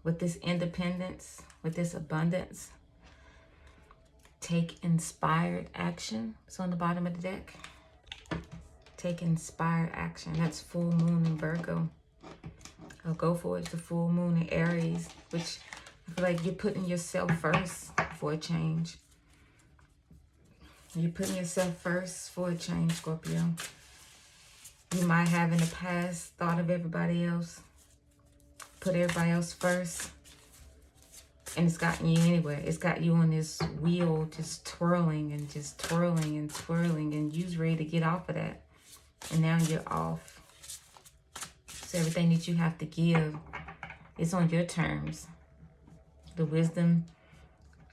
with this independence, with this abundance? Take inspired action. It's on the bottom of the deck. Take inspired action. That's full moon in Virgo. I'll go for it. It's the full moon in Aries, which I feel like you're putting yourself first for a change. You're putting yourself first for a change, Scorpio. You might have in the past thought of everybody else, put everybody else first, and it's gotten you anywhere. It's got you on this wheel just twirling and just twirling and twirling, and you're ready to get off of that. And now you're off. So everything that you have to give is on your terms. The wisdom,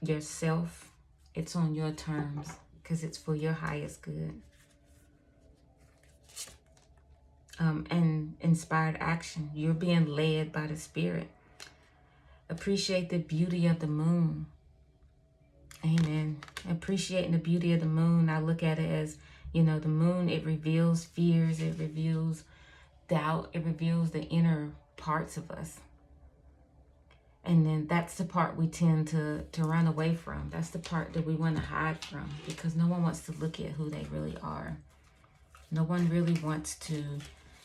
yourself, it's on your terms because it's for your highest good. And inspired action. You're being led by the Spirit. Appreciate the beauty of the moon. Amen. Appreciating the beauty of the moon. I look at it as, the moon, it reveals fears. It reveals doubt. It reveals the inner parts of us. And then that's the part we tend to run away from. That's the part that we want to hide from, because no one wants to look at who they really are. No one really wants to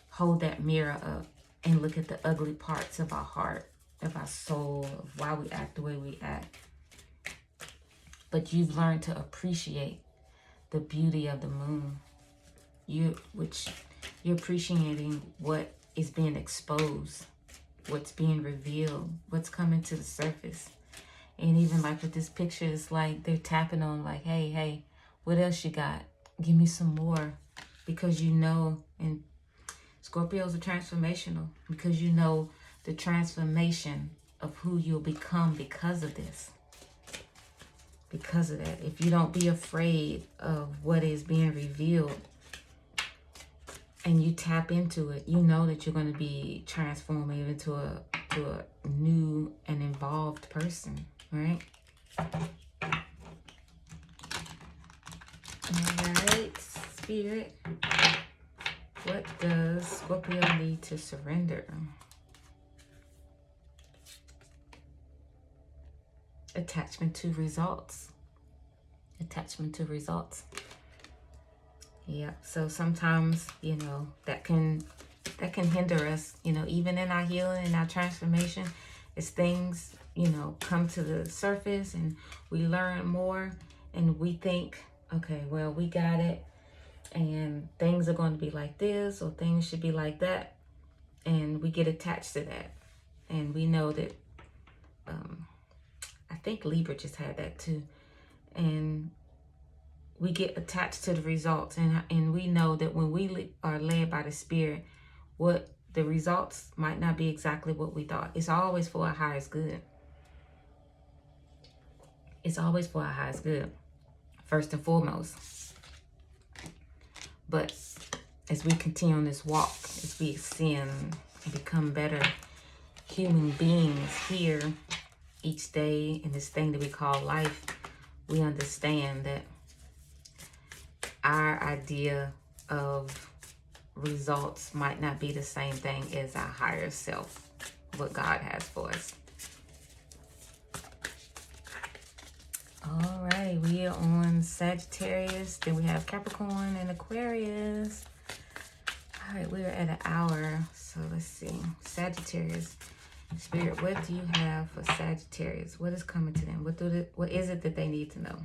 hold that mirror up and look at the ugly parts of our heart, of our soul, of why we act the way we act. But you've learned to appreciate the beauty of the moon. You're appreciating what is being exposed, what's being revealed, what's coming to the surface. And even like with this picture, it's like they're tapping on like, hey, what else you got? Give me some more. Because and Scorpios are transformational, because the transformation of who you'll become because of this. Because of that. If you don't be afraid of what is being revealed and you tap into it, you know that you're going to be transforming into a new and involved person, right? All right, Spirit. What does Scorpio need to surrender? Attachment to results. Attachment to results. Yeah, so sometimes, that can hinder us, even in our healing and our transformation, as things, come to the surface and we learn more and we think, okay, well, we got it. And things are going to be like this, or things should be like that. And we get attached to that. And we know that, I think Libra just had that too. And we get attached to the results. And we know that when we are led by the Spirit, what the results might not be exactly what we thought. It's always for our highest good. It's always for our highest good, first and foremost. But as we continue on this walk, as we ascend and become better human beings here each day in this thing that we call life, we understand that our idea of results might not be the same thing as our higher self, what God has for us. All right, we are on Sagittarius. Then we have Capricorn and Aquarius. All right, we're at an hour. So let's see. Sagittarius. Spirit, what do you have for Sagittarius? What is coming to them? What is it that they need to know?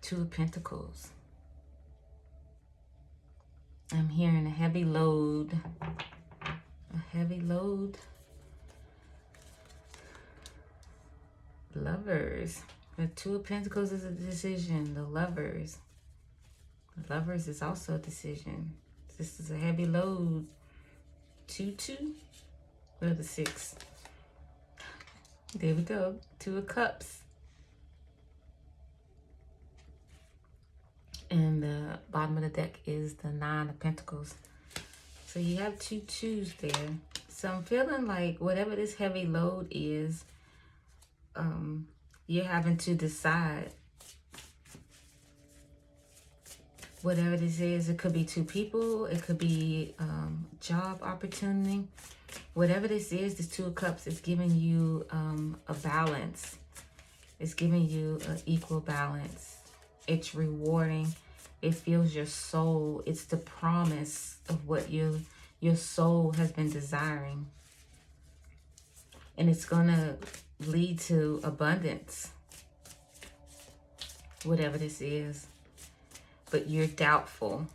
Two of Pentacles. I'm hearing a heavy load. A heavy load. Lovers. The Two of Pentacles is a decision. The Lovers. The Lovers is also a decision. This is a heavy load. 2-2. Or the 6. There we go. Two of Cups. And the bottom of the deck is the 9 of Pentacles. So you have 2 2s there. So I'm feeling like whatever this heavy load is, you're having to decide. Whatever this is, it could be 2 people. It could be job opportunity. Whatever this is, this 2 of Cups is giving you a balance. It's giving you an equal balance. It's rewarding. It fills your soul. It's the promise of what your soul has been desiring. And it's going to lead to abundance. Whatever this is. But you're doubtful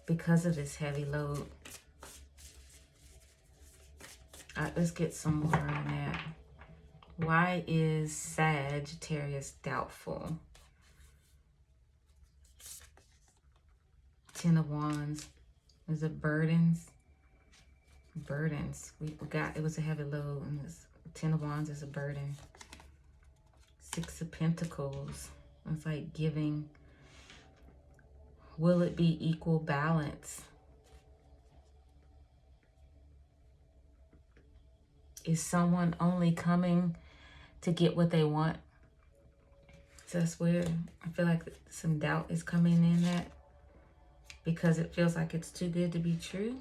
because of this heavy load. All right, let's get some more on that. Why is Sagittarius doubtful? 10 of Wands. Is it burdens? Burdens. We got, it was a heavy load. And this 10 of Wands is a burden. 6 of Pentacles. It's like giving. Will it be equal balance? Is someone only coming to get what they want? So that's where I feel like some doubt is coming in that. Because it feels like it's too good to be true.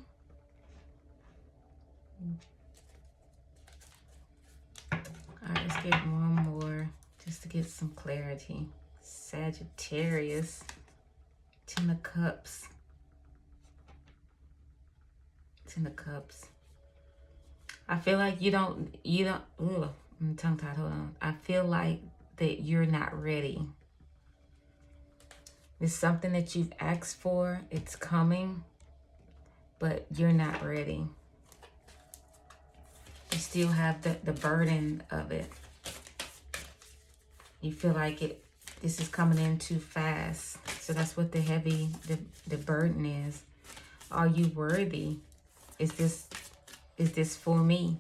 All right, let's get one more just to get some clarity. Sagittarius. 10 of Cups. 10 of Cups. I feel like you don't, ooh, I'm tongue-tied, hold on. I feel like that you're not ready. It's something that you've asked for. It's coming, but you're not ready. You still have the burden of it. You feel like this is coming in too fast. So that's what the burden is. Are you worthy? Is this for me?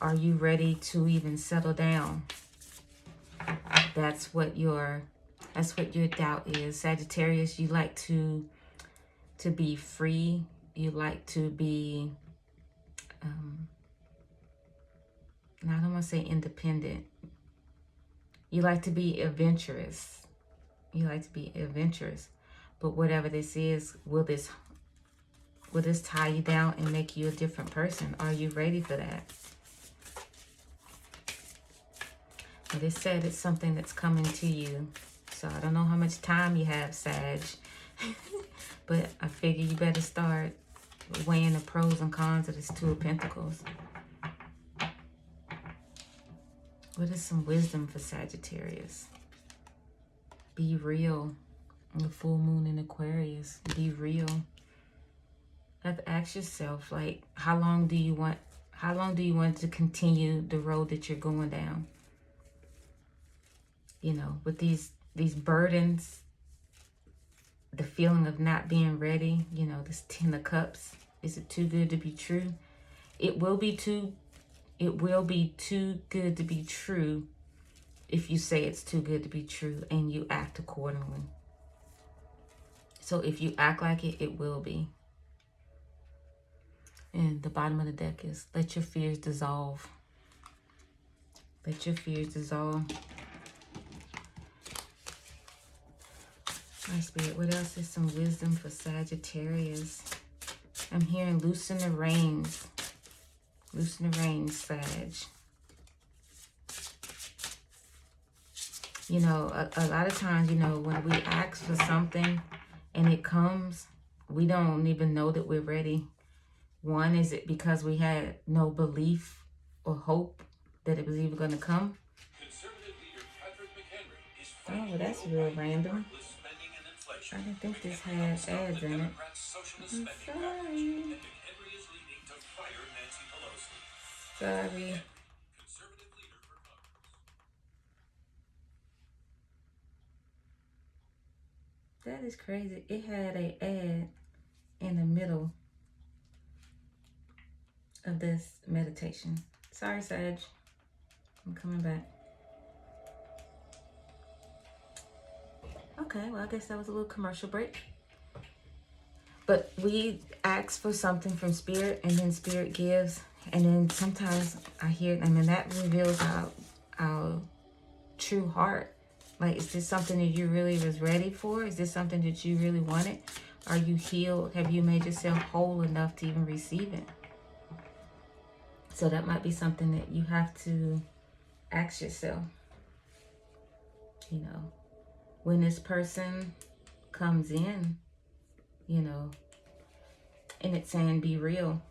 Are you ready to even settle down? That's what your doubt is. Sagittarius, you like to be free. You like to be, I don't want to say independent. You like to be adventurous. You like to be adventurous. But whatever this is, will this tie you down and make you a different person? Are you ready for that? But it said it's something that's coming to you. So I don't know how much time you have, Sag. But I figure you better start weighing the pros and cons of this 2 of Pentacles. What is some wisdom for Sagittarius? Be real. The full moon in Aquarius. Be real. You have to ask yourself, like, how long do you want to continue the road that you're going down? You know, with these burdens, the feeling of not being ready, you know, this 10 of Cups. Is it too good to be true? It will be too It will be too good to be true if you say it's too good to be true and you act accordingly. So if you act like it, it will be. And the bottom of the deck is let your fears dissolve. Let your fears dissolve. All right, Spirit, what else is some wisdom for Sagittarius? I'm hearing loosen the reins. Loosen the reins, Sag. You know, a lot of times, you know, when we ask for something and it comes, we don't even know that we're ready. One, is it because we had no belief or hope that it was even going to come? Oh, well, that's real random. I didn't think this had ads in it. I'm sorry. Sorry. That is crazy. It had an ad in the middle of this meditation. Sorry, Sag. I'm coming back. Okay, well, I guess that was a little commercial break. But we ask for something from Spirit, and then Spirit gives. And then sometimes I hear, I mean, that reveals our true heart. Like, is this something that you really was ready for? Is this something that you really wanted? Are you healed? Have you made yourself whole enough to even receive it? So that might be something that you have to ask yourself. You know, when this person comes in, you know, and it's saying be real,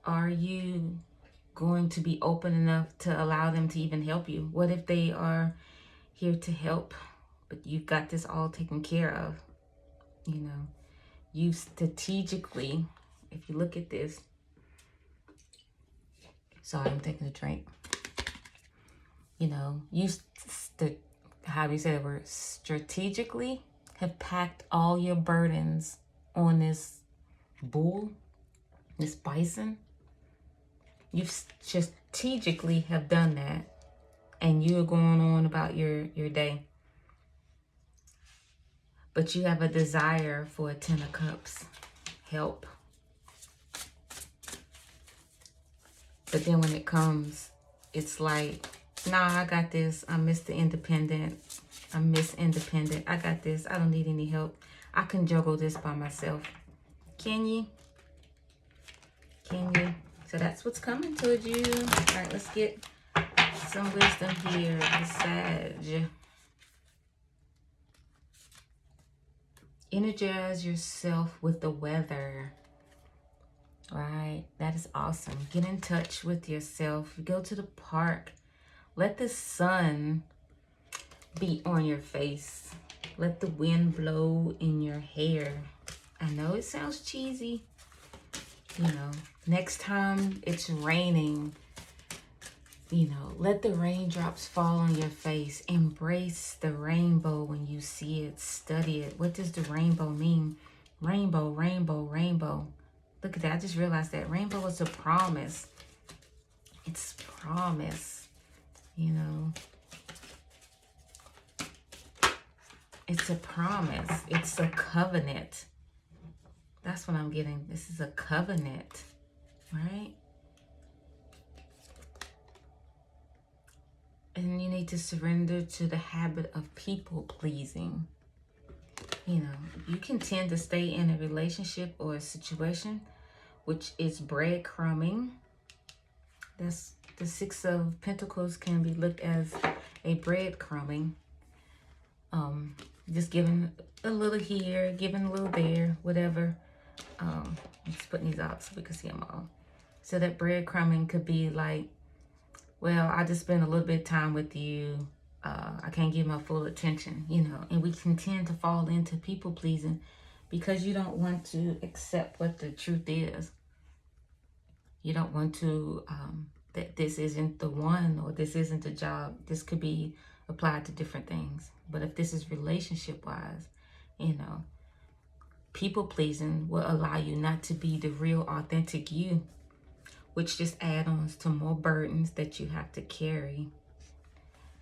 are you going to be open enough to allow them to even help you? What if they are here to help, but you've got this all taken care of? You know, you strategically, if you look at this, sorry, I'm taking a drink. You know, you, how do you say the word, strategically have packed all your burdens on this bull, this bison. You strategically have done that, and you're going on about your day. But you have a desire for a 10 of Cups, help. But then when it comes, it's like, nah, I got this. I'm Mr. Independent. I'm Miss Independent. I got this. I don't need any help. I can juggle this by myself. Can you? Can you? So that's what's coming towards you. All right, let's get some wisdom here. The Sag. Energize yourself with the weather. Right? That is awesome. Get in touch with yourself. Go to the park. Let the sun beat on your face. Let the wind blow in your hair. I know it sounds cheesy. You know, next time it's raining, you know, let the raindrops fall on your face. Embrace the rainbow when you see it. Study it. What does the rainbow mean? Rainbow, rainbow, rainbow. Look at that. I just realized that rainbow is a promise. It's promise, you know. It's a promise. It's a covenant. That's what I'm getting. This is a covenant, right? And you need to surrender to the habit of people pleasing. You know, you can tend to stay in a relationship or a situation which is breadcrumbing. That's the 6 of Pentacles can be looked as a breadcrumbing. Just giving a little here, giving a little there, whatever. I'm just putting these out so we can see them all. So that breadcrumbing could be like, well, I just spend a little bit of time with you. I can't give my full attention, you know. And we can tend to fall into people pleasing because you don't want to accept what the truth is. You don't want to, that this isn't the one or this isn't the job. This could be applied to different things. But if this is relationship-wise, you know, people pleasing will allow you not to be the real authentic you. which just add-ons to more burdens that you have to carry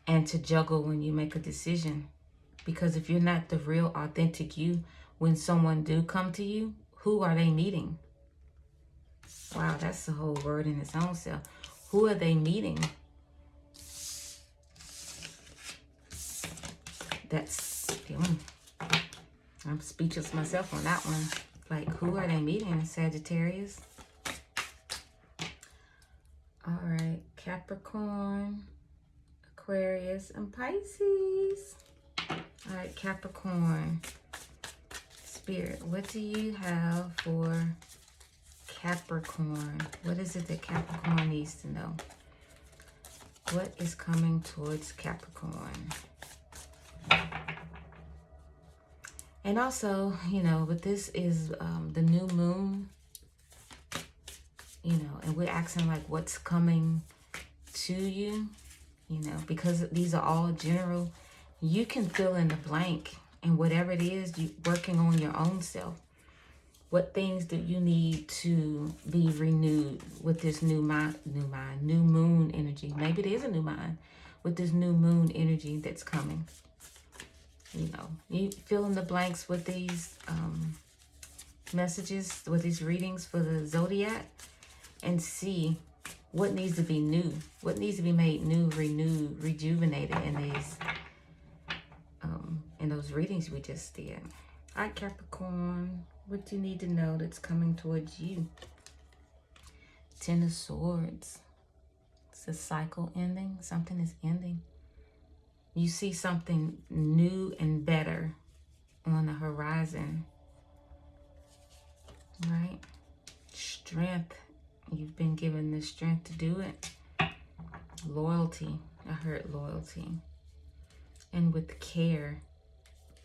and to juggle when you make a decision. Because if you're not the real authentic you, when someone do come to you, who are they meeting? Wow, that's the whole word in its own self. Who are they meeting? That's, I'm speechless myself on that one. Like, who are they meeting? Sagittarius. All right, Capricorn, Aquarius, and Pisces. All right, Capricorn. Spirit, what do you have for Capricorn? What is it that Capricorn needs to know? What is coming towards Capricorn? And also, you know, but this is the new moon, you know, and we're asking like what's coming to you, you know, because these are all general. You can fill in the blank, and whatever it is, you working on your own self. What things do you need to be renewed with this new moon energy? Maybe it is a new mind with this new moon energy that's coming. You know, you fill in the blanks with these messages, with these readings for the zodiac, and see what needs to be new, what needs to be made new, renewed, rejuvenated in these in those readings we just did. All right, Capricorn, what do you need to know that's coming towards you? Ten of Swords. It's a cycle ending. Something is ending. You see something new and better on the horizon, right? Strength. You've been given the strength to do it. Loyalty. I heard loyalty. And with care.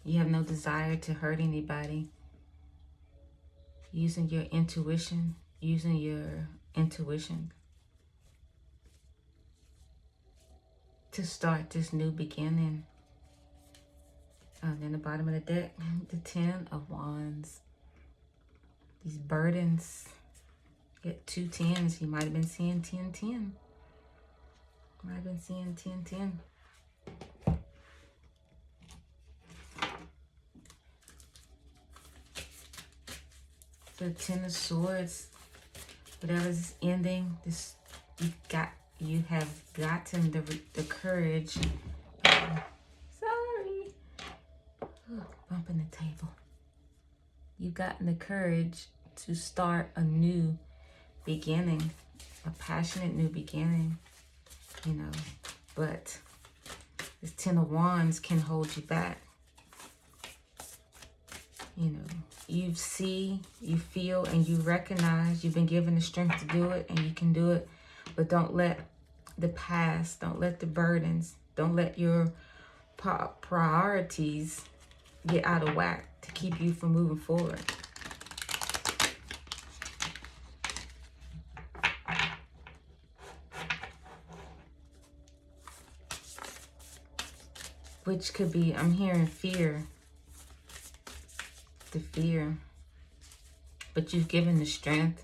You have no desire to hurt anybody. Using your intuition. To start this new beginning. And then the bottom of the deck, the 10 of Wands. These burdens. Get 2 10s. You might have been seeing 10-10. Might have been seeing 10-10. The 10 of Swords. Whatever's ending, this you have gotten the courage. Sorry. Bumping the table. You've gotten the courage to start a new beginning, a passionate new beginning, you know, but this 10 of Wands can hold you back. You know, you see, you feel, and you recognize you've been given the strength to do it, and you can do it. But don't let the past, don't let the burdens, don't let your priorities get out of whack to keep you from moving forward. Which could be, I'm hearing fear. The fear. But you've given the strength.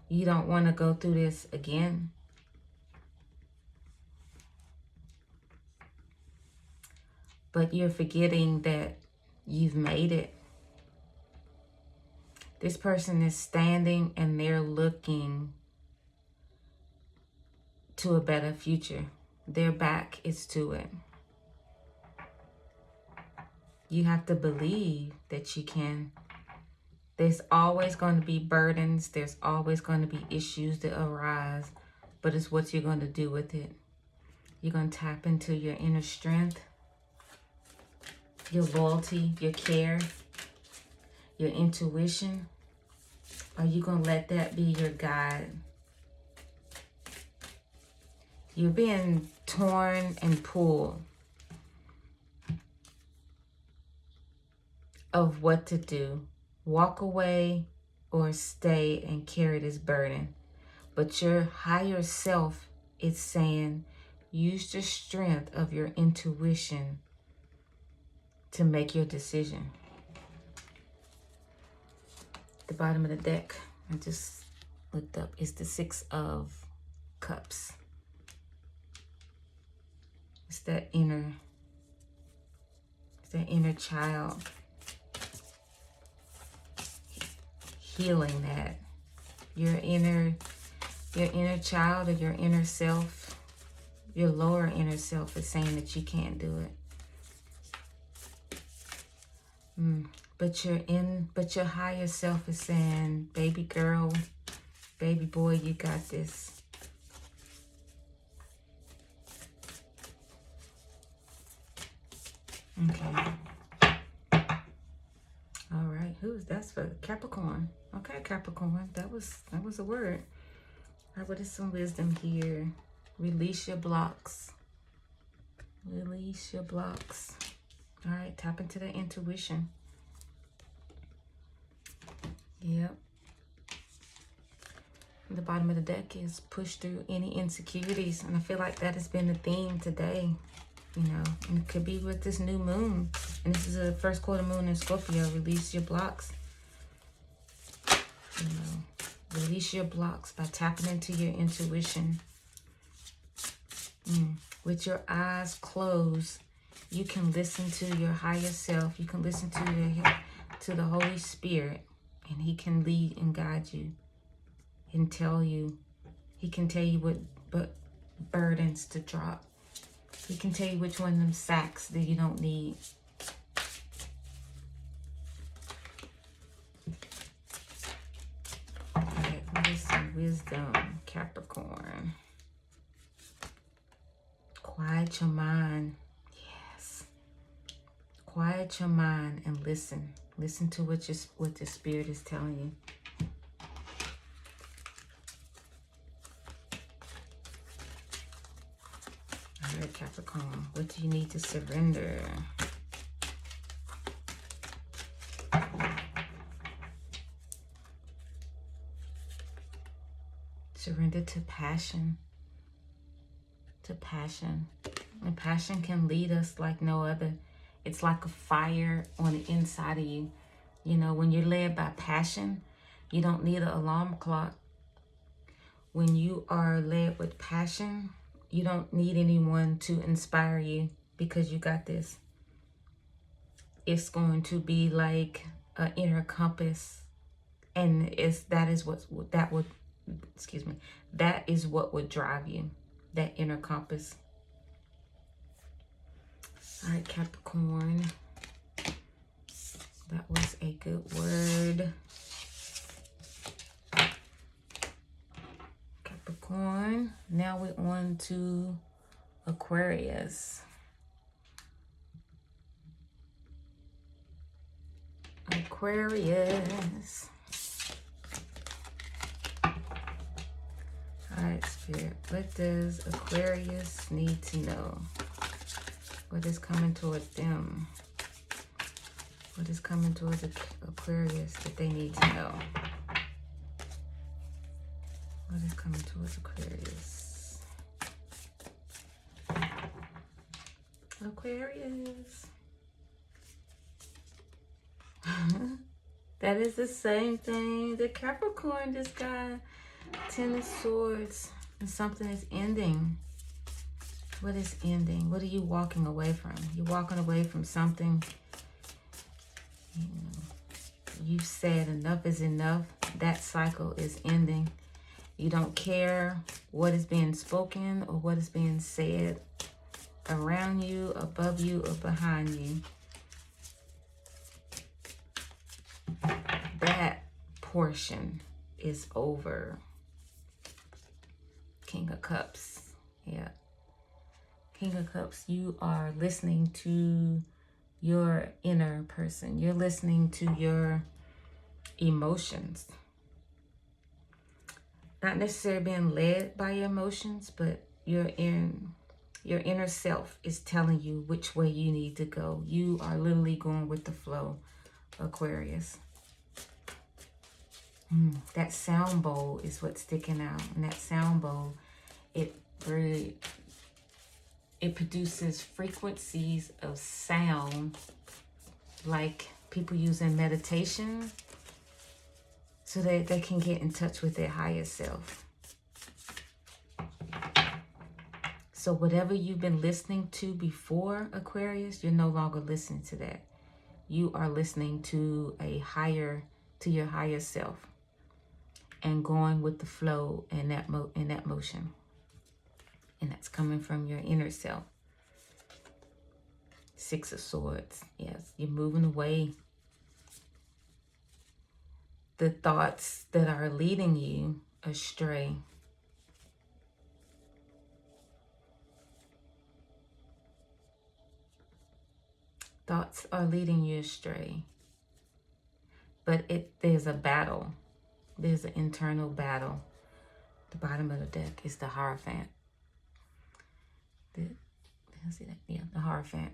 You don't want to go through this again. But you're forgetting that you've made it. This person is standing and they're looking to a better future. Their back is to it. You have to believe that you can. There's always going to be burdens. There's always going to be issues that arise. But it's what you're going to do with it. You're going to tap into your inner strength, your loyalty, your care, your intuition. Are you going to let that be your guide? You're being torn and pulled of what to do. Walk away or stay and carry this burden. But your higher self is saying, use the strength of your intuition to make your decision. the bottom of the deck, I just looked up, it's the Six of Cups. It's that inner child. Healing that. Your inner child or your inner self, your lower inner self is saying that you can't do it. But your higher self is saying, baby girl, baby boy, you got this. Okay. All right. That's for Capricorn. Okay, Capricorn. That was a word. All right, what is some wisdom here? Release your blocks. Release your blocks. All right, tap into the intuition. Yep. The bottom of the deck is push through any insecurities. And I feel like that has been the theme today. You know, and it could be with this new moon. And this is a first quarter moon in Scorpio. Release your blocks. You know, release your blocks by tapping into your intuition. With your eyes closed, you can listen to your higher self. You can listen to the Holy Spirit. And he can lead and guide you. And tell you. He can tell you what burdens to drop. He can tell you which one of them sacks that you don't need. Alright, what is some wisdom, Capricorn? Quiet your mind. Yes. Quiet your mind and listen. Listen to what the Spirit is telling you. Alright, Capricorn, what do you need to surrender? Surrender to passion. To passion. And passion can lead us like no other. It's like a fire on the inside of you. You know, when you're led by passion, you don't need an alarm clock. When you are led with passion, you don't need anyone to inspire you because you got this. It's going to be like an inner compass, and that is what would drive you. That inner compass. All right, Capricorn. That was a good word. Capricorn. Now we're on to Aquarius. Aquarius. Alright, Spirit. What does Aquarius need to know? What is coming towards them? What is coming towards Aquarius that they need to know? What is coming towards Aquarius? Aquarius. That is the same thing that Capricorn just got. Ten of Swords. And something is ending. What is ending? What are you walking away from? You're walking away from something. You know, you said enough is enough. That cycle is ending. You don't care what is being spoken or what is being said around you, above you, or behind you. That portion is over. King of Cups. Yeah. King of Cups, you are listening to your inner person. You're listening to your emotions. Not necessarily being led by your emotions, but your inner self is telling you which way you need to go. You are literally going with the flow, Aquarius. That sound bowl is what's sticking out. And that sound bowl, it produces frequencies of sound like people use in meditation. so that they can get in touch with their higher self. So whatever you've been listening to before, Aquarius, you're no longer listening to that. You are listening to your higher self, and going with the flow in that motion. And that's coming from your inner self. Six of Swords. Yes, you're moving away. The thoughts that are leading you astray. Thoughts are leading you astray. But there's a battle. There's an internal battle. The bottom of the deck is the Hierophant. See that? Yeah, the Hierophant.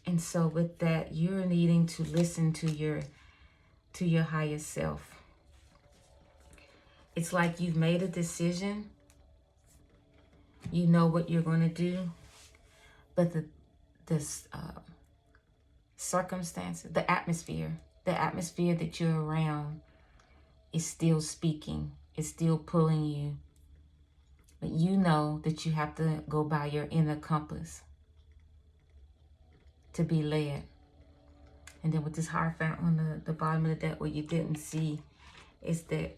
And so with that, you're needing to listen to your higher self. It's like you've made a decision. You know what you're going to do. But the circumstances, the atmosphere that you're around is still speaking. It's still pulling you. But you know that you have to go by your inner compass to be led. And then with this Hierophant on the bottom of the deck, what you didn't see is that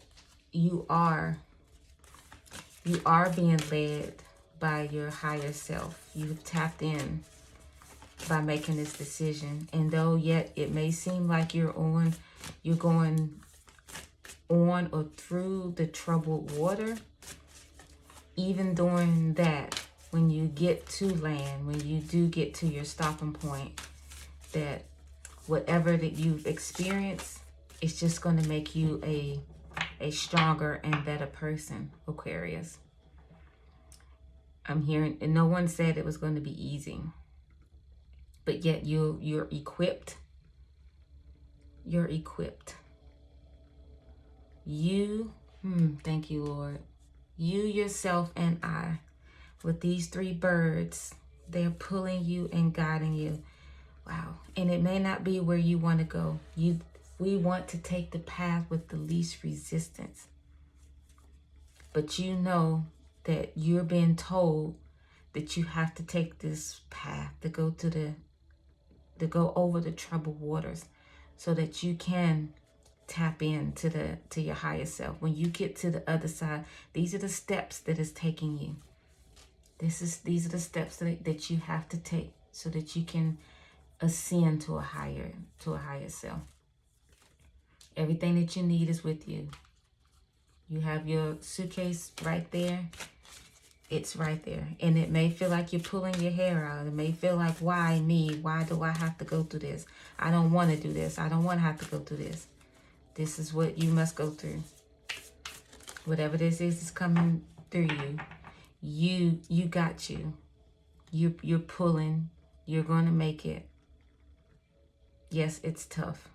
you are being led by your higher self. You've tapped in by making this decision. And though yet it may seem like you're going on or through the troubled water, even during that, when you get to land, when you do get to your stopping point, that whatever that you've experienced, it's just going to make you a stronger and better person, Aquarius. I'm hearing, and no one said it was going to be easy, but yet you're equipped. You're equipped. Thank you, Lord. You, yourself, and I, with these three birds, they're pulling you and guiding you. Wow. And it may not be where you want to go. We want to take the path with the least resistance. But you know that you're being told that you have to take this path to go over the troubled waters, so that you can tap into to your higher self. When you get to the other side, these are the steps that is taking you. These are the steps that you have to take so that you can ascend to a higher self. Everything that you need is with you. You have your suitcase right there. It's right there. And it may feel like you're pulling your hair out. It may feel like, why me? Why do I have to go through this? I don't want to do this. I don't want to have to go through this. This is what you must go through. Whatever this is coming through you. You got you. You're pulling. You're going to make it. Yes, it's tough.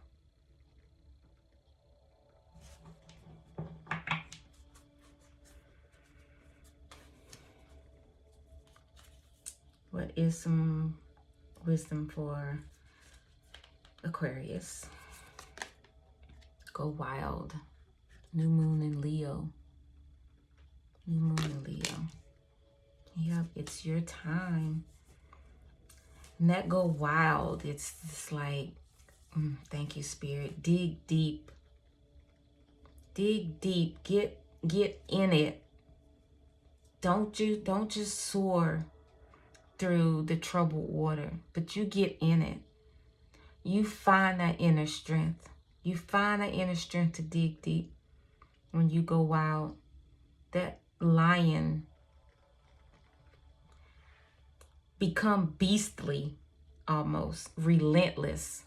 What is some wisdom for Aquarius? Go wild. New moon in Leo. New moon in Leo. Yep, it's your time. And that go wild. It's like, thank you, Spirit. Dig deep. Dig deep. Get in it. Don't just soar through the troubled water, but you get in it. You find that inner strength. You find that inner strength to dig deep. When you go wild, that lion become beastly, almost relentless.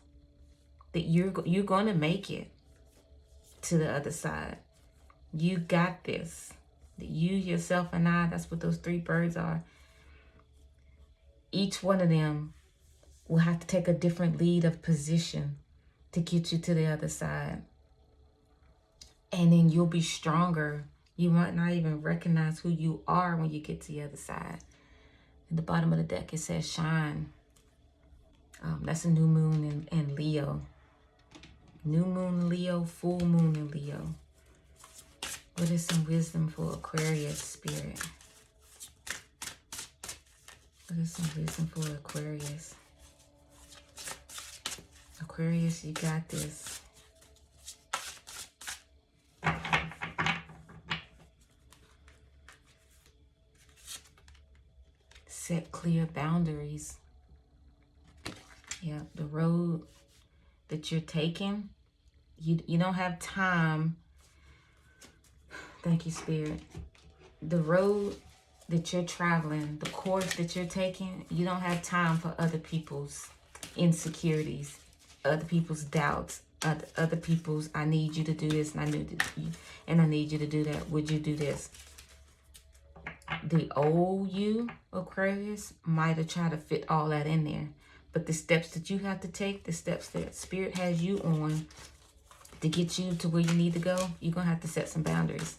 That you're going to make it to the other side. You got this. That you, yourself, and I, that's what those three birds are. Each one of them will have to take a different lead of position to get you to the other side. And then you'll be stronger. You might not even recognize who you are when you get to the other side. At the bottom of the deck, it says shine. That's a new moon in Leo. New moon in Leo, full moon in Leo. is some wisdom for Aquarius, Spirit? What is some wisdom for Aquarius? Aquarius, you got this. Set clear boundaries. Yeah, the road that you're taking, you don't have time. Thank you, Spirit. The road that you're traveling, the course that you're taking, you don't have time for other people's insecurities, other people's doubts, other people's, I need you to do this, and I need you to do that. Would you do this? The old you, Aquarius, might have tried to fit all that in there. But the steps that you have to take, the steps that Spirit has you on to get you to where you need to go, you're going to have to set some boundaries.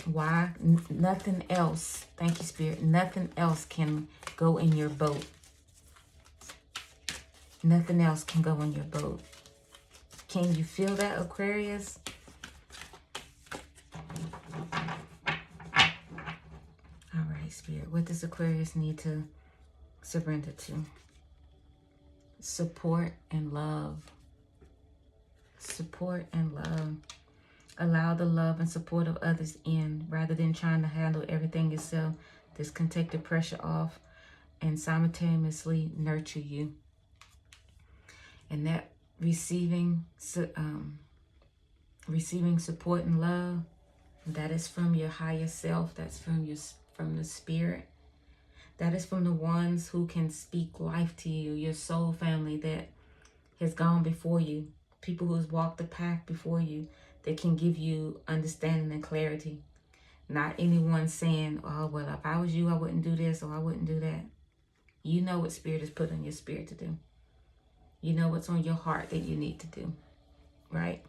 Why? Nothing else, thank you, Spirit, nothing else can go in your boat. Nothing else can go in your boat. Can you feel that, Aquarius? All right, Spirit, what does Aquarius need to surrender to? Support and love. Support and love. Allow the love and support of others in rather than trying to handle everything yourself. This can take the pressure off and simultaneously nurture you. And that receiving support and love, that is from your higher self. That's from the Spirit. That is from the ones who can speak life to you, your soul family that has gone before you, people who's walked the path before you, that can give you understanding and clarity. Not anyone saying, oh, well, if I was you, I wouldn't do this or I wouldn't do that. You know what Spirit has put on your spirit to do. You know what's on your heart that you need to do, right?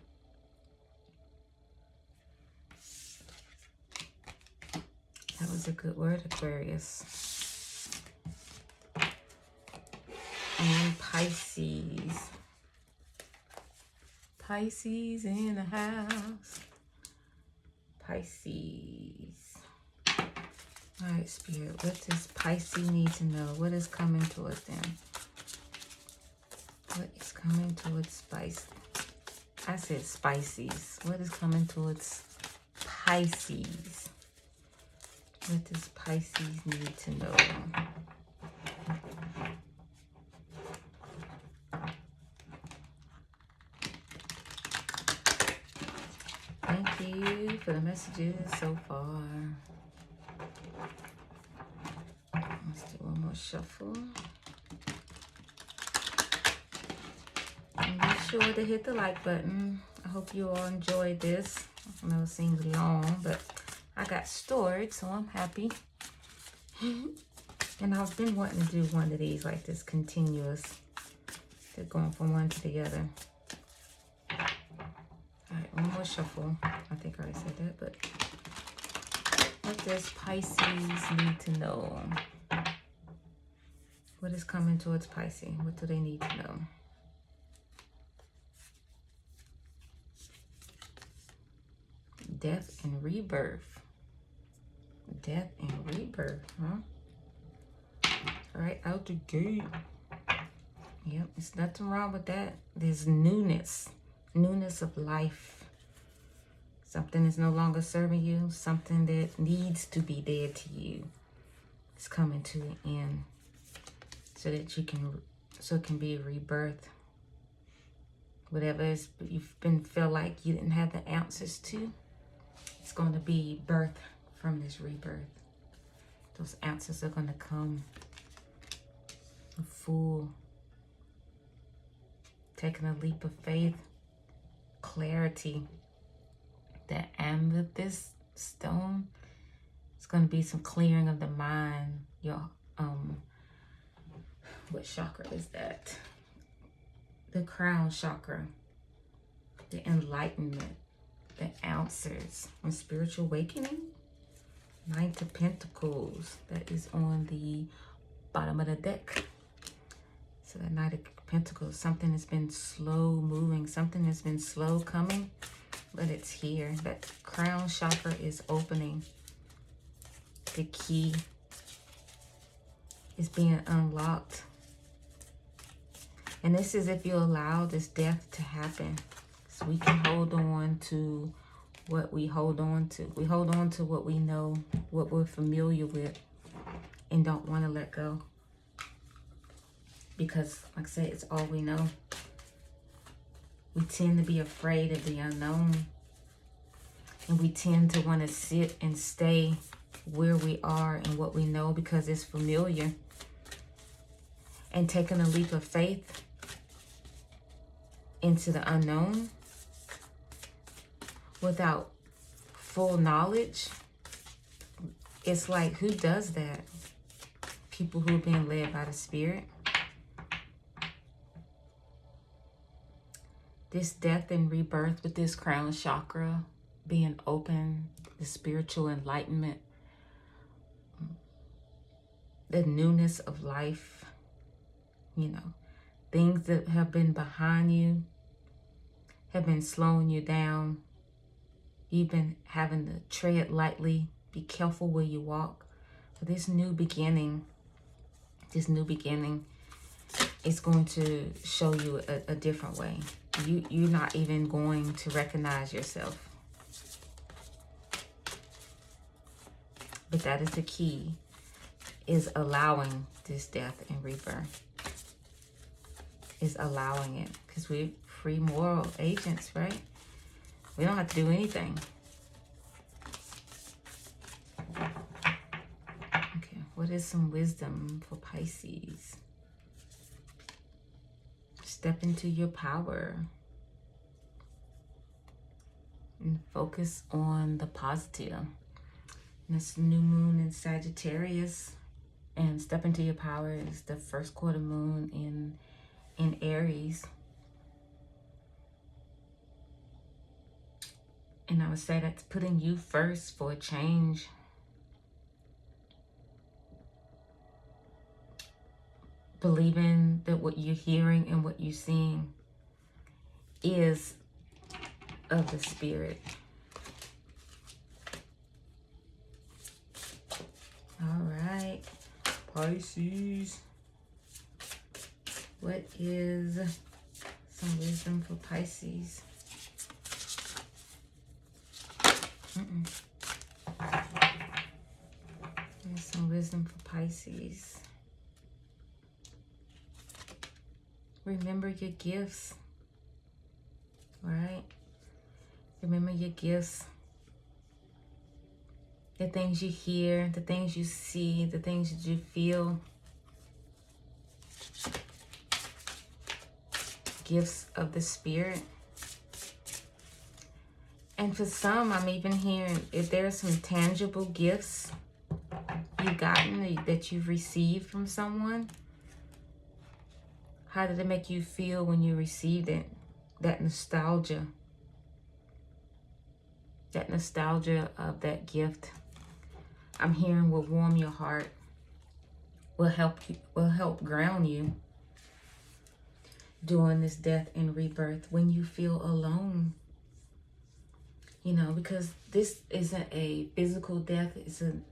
That was a good word, Aquarius. And Pisces. Pisces in the house. Pisces. All right, Spirit, what does Pisces need to know? What is coming towards them? What is coming towards Pisces? I said Pisces. What is coming towards Pisces? What does Pisces need to know? Thank you for the messages so far. Let's do one more shuffle. And be sure to hit the like button. I hope you all enjoyed this. I know it seems long, but I got stored, so I'm happy. And I've been wanting to do one of these like this, continuous. They're going from one to the other. Alright, one more shuffle. I think I already said that, but what does Pisces need to know? What is coming towards Pisces? What do they need to know? Death and rebirth. Death and rebirth, huh? Right out the gate. Yep, there's nothing wrong with that. There's newness. Newness of life. Something is no longer serving you. Something that needs to be there to you. It's coming to an end. So that you can, so it can be a rebirth. Whatever you've feel like you didn't have the answers to, it's going to be birth from this rebirth. Those answers are going to come. A fool. Taking a leap of faith. Clarity. That amethyst stone. It's going to be some clearing of the mind. Your what chakra is that? The crown chakra. The enlightenment. The answers. On spiritual awakening. Knight of Pentacles. That is on the bottom of the deck. So that Knight of Pentacles. Something has been slow moving. Something has been slow coming. but it's here. That crown chakra is opening. The key is being unlocked. And this is if you allow this death to happen. So we can hold on to what we hold on to. We hold on to what we know, what we're familiar with, and don't want to let go. Because, like I said, it's all we know. We tend to be afraid of the unknown. And we tend to want to sit and stay where we are and what we know because it's familiar. And taking a leap of faith into the unknown without full knowledge, it's like, who does that? People who are being led by the Spirit. This death and rebirth with this crown chakra being open, the spiritual enlightenment, the newness of life, you know, things that have been behind you, have been slowing you down. You've been having to tread lightly, be careful where you walk. But this new beginning is going to show you a different way. You're not even going to recognize yourself. But that is the key, is allowing this death and rebirth. Is allowing it. Because we're free moral agents, right? We don't have to do anything. Okay, what is some wisdom for Pisces? Step into your power. And focus on the positive. And this new moon in Sagittarius. And step into your power is the first quarter moon in Aries. And I would say that's putting you first for a change. Believing that what you're hearing and what you're seeing is of the Spirit. All right, Pisces. What is some wisdom for Pisces? There's some wisdom for Pisces. Remember your gifts. All right? Remember your gifts. The things you hear, the things you see, the things that you feel. Gifts of the Spirit. And for some, I'm even hearing if there's some tangible gifts you've gotten, that you've received from someone. How did it make you feel when you received it? That nostalgia. That nostalgia of that gift, I'm hearing, will warm your heart. Will help you, will help ground you during this death and rebirth when you feel alone. You know, because this isn't a physical death. Could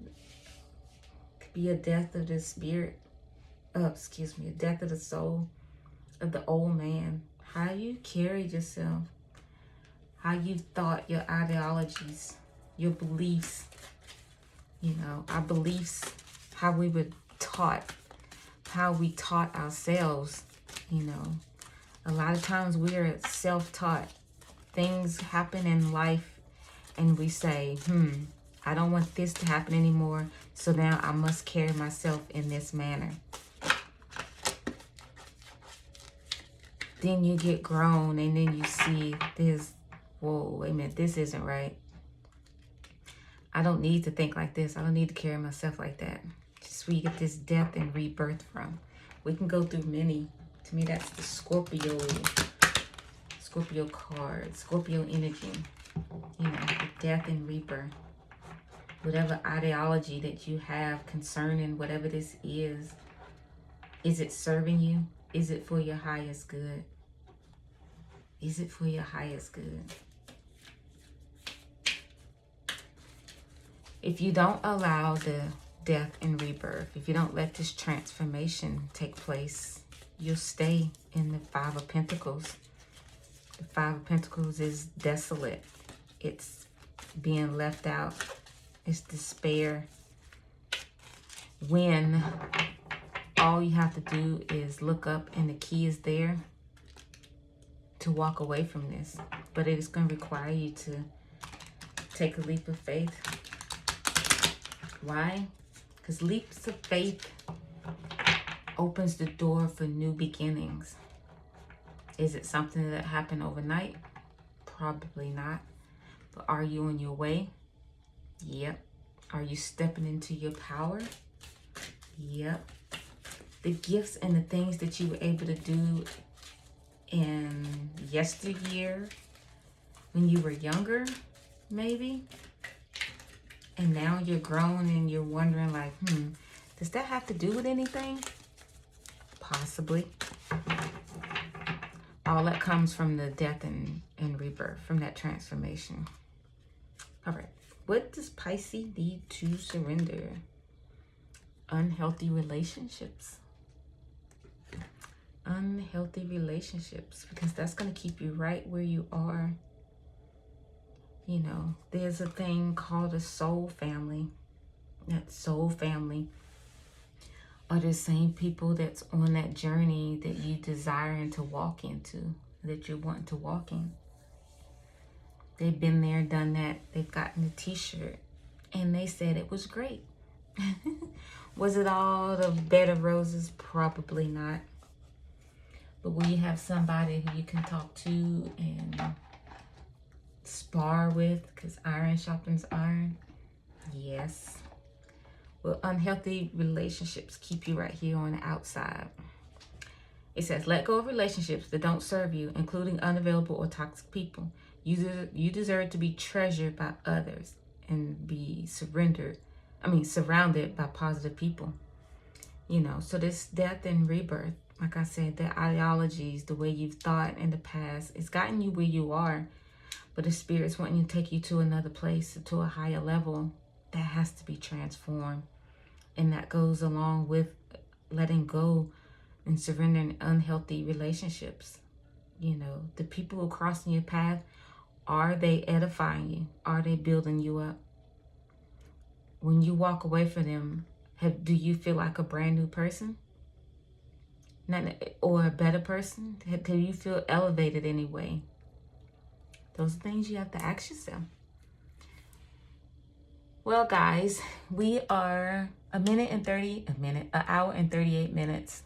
be a death of the spirit. A death of the soul, of the old man. How you carried yourself. How you thought, your ideologies, your beliefs. You know, our beliefs, how we were taught. How we taught ourselves, you know. A lot of times we're self-taught. Things happen in life and we say, I don't want this to happen anymore, so now I must carry myself in this manner. Then you get grown and then you see this, whoa, wait a minute, this isn't right. I don't need to think like this. I don't need to carry myself like that. Just where you get this death and rebirth from. We can go through many. To me, that's the Scorpio card, Scorpio energy. You know, the death and rebirth. Whatever ideology that you have concerning whatever this is it serving you? Is it for your highest good? Is it for your highest good? If you don't allow the death and rebirth, if you don't let this transformation take place, you'll stay in the Five of Pentacles. The Five of Pentacles is desolate. It's being left out. It's despair. When all you have to do is look up and the key is there to walk away from this. But it is going to require you to take a leap of faith. Why? Because leaps of faith opens the door for new beginnings. Is it something that happened overnight? Probably not. But are you on your way? Yep. Are you stepping into your power? Yep. The gifts and the things that you were able to do in yesteryear, when you were younger, maybe, and now you're grown and you're wondering like, does that have to do with anything? Possibly. All that comes from the death and rebirth, from that transformation. All right. What does Pisces need to surrender? Unhealthy relationships. Unhealthy relationships, because that's going to keep you right where you are. You know, there's a thing called a soul family. That soul family are the same people that's on that journey that you desiring to walk into, that you're wanting to walk in. They've been there, done that. They've gotten the t-shirt and they said it was great. Was it all the bed of roses? Probably not. But will you have somebody who you can talk to and spar with? Because iron sharpens iron. Yes. Well, unhealthy relationships keep you right here on the outside. It says, let go of relationships that don't serve you, including unavailable or toxic people. You deserve to be treasured by others and be surrounded by positive people. You know, so this death and rebirth, like I said, the ideologies, the way you've thought in the past, it's gotten you where you are. But the Spirit's wanting to take you to another place, to a higher level. That has to be transformed. And that goes along with letting go and surrendering unhealthy relationships. You know, the people who are crossing your path, are they edifying you? Are they building you up? When you walk away from them, do you feel like a brand new person? Or a better person? Do you feel elevated anyway? Those are things you have to ask yourself. Well, guys, we are an hour and 38 minutes.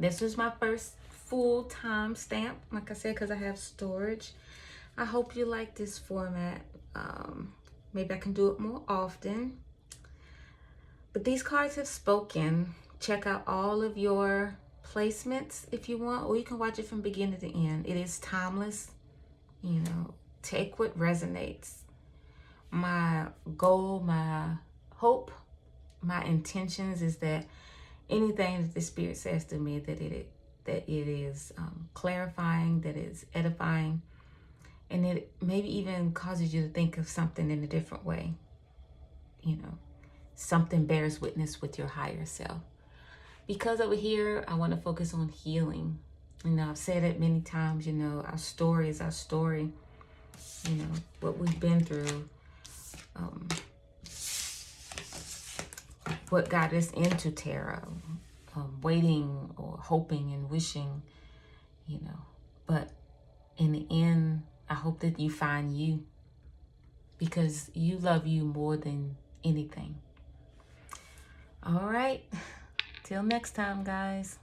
This was my first full time stamp, like I said, because I have storage. I hope you like this format. Maybe I can do it more often. But these cards have spoken. Check out all of your placements if you want, or you can watch it from beginning to end. It is timeless. You know, take what resonates. My goal, my hope, my intentions is that anything that the Spirit says to me, that it is clarifying, that it's edifying, and it maybe even causes you to think of something in a different way. You know, something bears witness with your higher self. Because over here, I want to focus on healing. You know, I've said it many times, you know, our story is our story. You know, what we've been through. What got us into tarot. Waiting or hoping and wishing, you know. But in the end, I hope that you find you. Because you love you more than anything. All right. Till next time, guys.